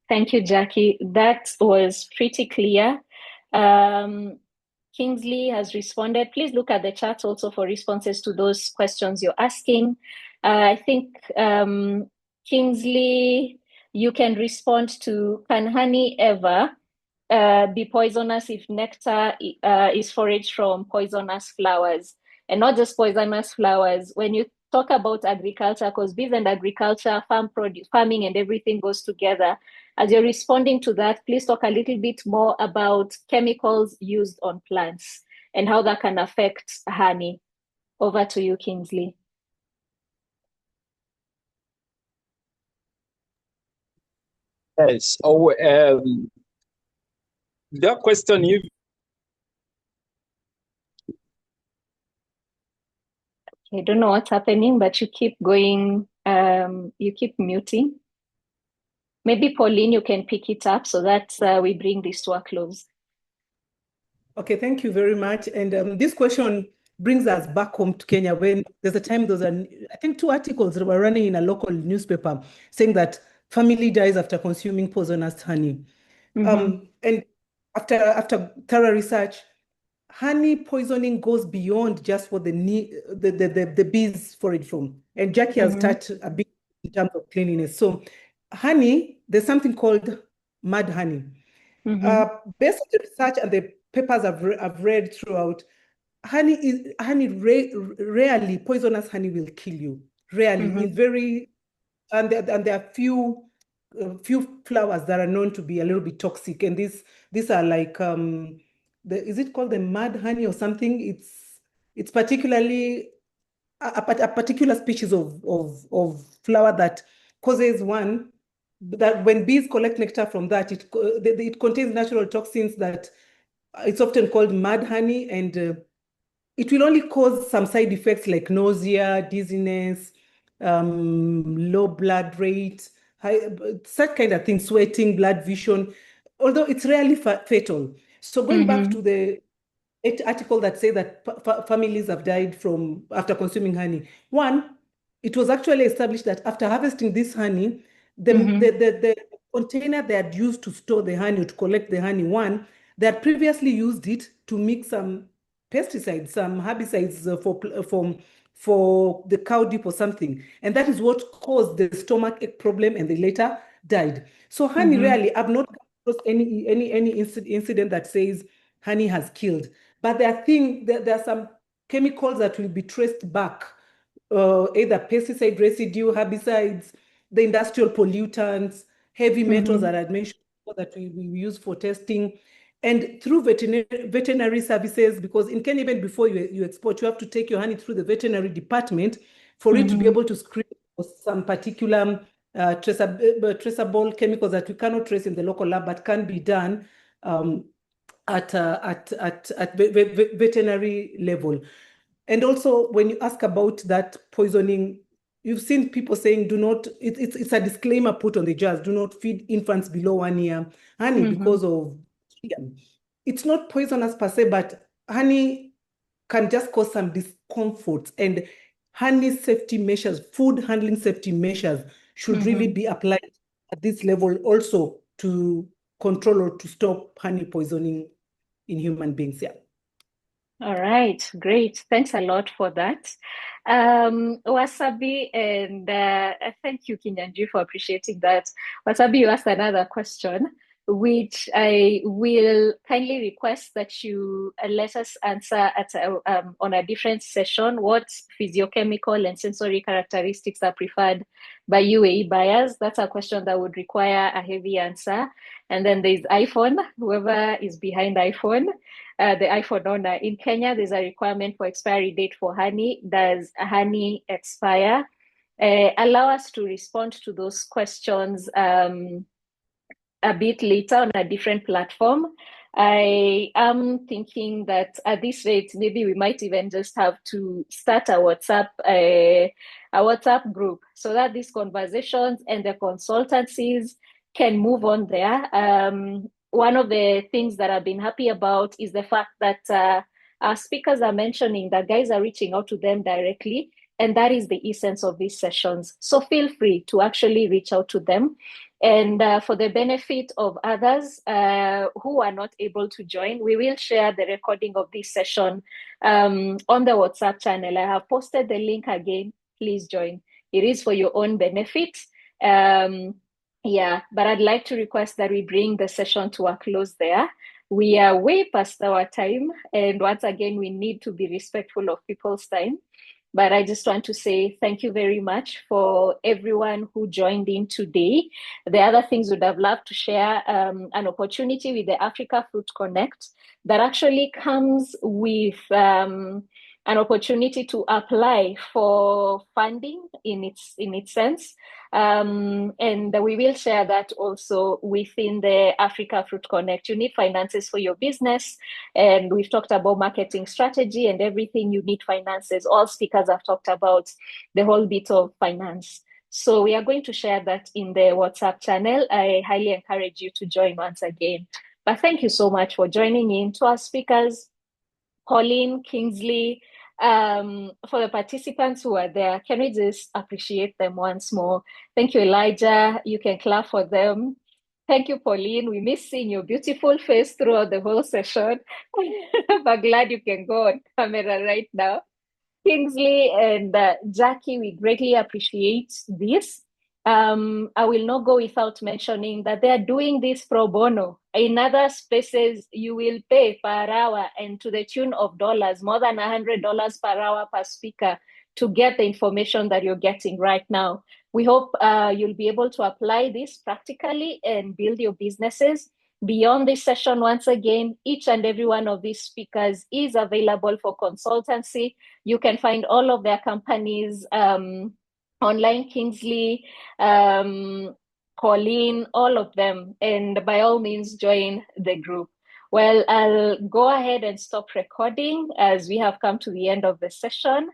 Thank you, Jackie. That was pretty clear. Kingsley has responded. Please look at the chat also for responses to those questions you're asking. I think, Kingsley, you can respond to, can honey ever be poisonous if nectar is foraged from poisonous flowers? And not just poisonous flowers. When you talk about agriculture, because bees and agriculture, farming and everything goes together. As you're responding to that, please talk a little bit more about chemicals used on plants and how that can affect honey. Over to you, Kingsley. Yes. The question you. I don't know what's happening, but you keep going. You keep muting. Maybe Pauline, you can pick it up so that we bring this to a close. Okay, thank you very much. And this question brings us back home to Kenya when there's a time there was I think 2 articles that were running in a local newspaper saying that family dies after consuming poisonous honey. And after thorough research, honey poisoning goes beyond just what the bees forage from. And Jackie has touched a bit in terms of cleanliness. So honey, there's something called mud honey. Based on the research and the papers I've read throughout, rarely poisonous honey will kill you. Rarely, and there are few flowers that are known to be a little bit toxic, and these are like is it called the mud honey or something? It's particularly a particular species of flower that causes that when bees collect nectar from that, it contains natural toxins that it's often called mud honey, and it will only cause some side effects like nausea, dizziness, low blood rate, such kind of thing, sweating, blood vision, although it's rarely fatal. So going back to the article that say that families have died after consuming honey. One, it was actually established that after harvesting this honey, the container they had used to store the honey, to collect the honey, they had previously used it to mix some pesticides, some herbicides for the cow dip or something. And that is what caused the stomach ache problem, and they later died. So honey rarely, I've not come across any incident that says honey has killed. But there are some chemicals that will be traced back, either pesticide residue, herbicides, the industrial pollutants, heavy metals that I had mentioned that we use for testing, and through veterinary services, because in Kenya, even before you export, you have to take your honey through the veterinary department for it to be able to screen for some particular traceable chemicals that we cannot trace in the local lab, but can be done at veterinary level. And also, when you ask about that poisoning, you've seen people saying, do not, it's a disclaimer put on the jars, do not feed infants below 1 year honey because of, it's not poisonous per se, but honey can just cause some discomfort, and honey safety measures, food handling safety measures should really be applied at this level also to control or to stop honey poisoning in human beings. Yeah. All right, great. Thanks a lot for that. Wasabi, and thank you, Kinyanji, for appreciating that. Wasabi, you asked another question, which I will kindly request that you let us answer on a different session. What physiochemical and sensory characteristics are preferred by UAE buyers? That's a question that would require a heavy answer. And then there's iPhone, whoever is behind iPhone. The iPhone owner. In Kenya, there's a requirement for expiry date for honey. Does honey expire? Allow us to respond to those questions a bit later on a different platform. I am thinking that at this rate, maybe we might even just have to start a WhatsApp group so that these conversations and the consultancies can move on there. One of the things that I've been happy about is the fact that our speakers are mentioning that guys are reaching out to them directly, and that is the essence of these sessions. So feel free to actually reach out to them. And for the benefit of others who are not able to join, we will share the recording of this session on the WhatsApp channel. I have posted the link again. Please join. It is for your own benefit. Yeah, but I'd like to request that we bring the session to a close there. We are way past our time. And once again, we need to be respectful of people's time. But I just want to say thank you very much for everyone who joined in today. The other things would have loved to share an opportunity with the Africa Fruit Connect that actually comes with an opportunity to apply for funding in its sense. And we will share that also within the Africa Fruit Connect. You need finances for your business. And we've talked about marketing strategy and everything. You need finances. All speakers have talked about the whole bit of finance. So we are going to share that in the WhatsApp channel. I highly encourage you to join once again. But thank you so much for joining in. To our speakers, Pauline, Kingsley, for the participants who are there, can we just appreciate them once more? Thank you, Elijah. You can clap for them. Thank you, Pauline. We miss seeing your beautiful face throughout the whole session. But glad you can go on camera right now. Kingsley and Jackie, we greatly appreciate this. I will not go without mentioning that they are doing this pro bono. In other spaces, you will pay per hour and to the tune of dollars, more than $100 per hour per speaker to get the information that you're getting right now. We hope you'll be able to apply this practically and build your businesses. Beyond this session, once again, each and every one of these speakers is available for consultancy. You can find all of their companies online, Kingsley, Pauline, all of them. And by all means, join the group. Well, I'll go ahead and stop recording as we have come to the end of the session.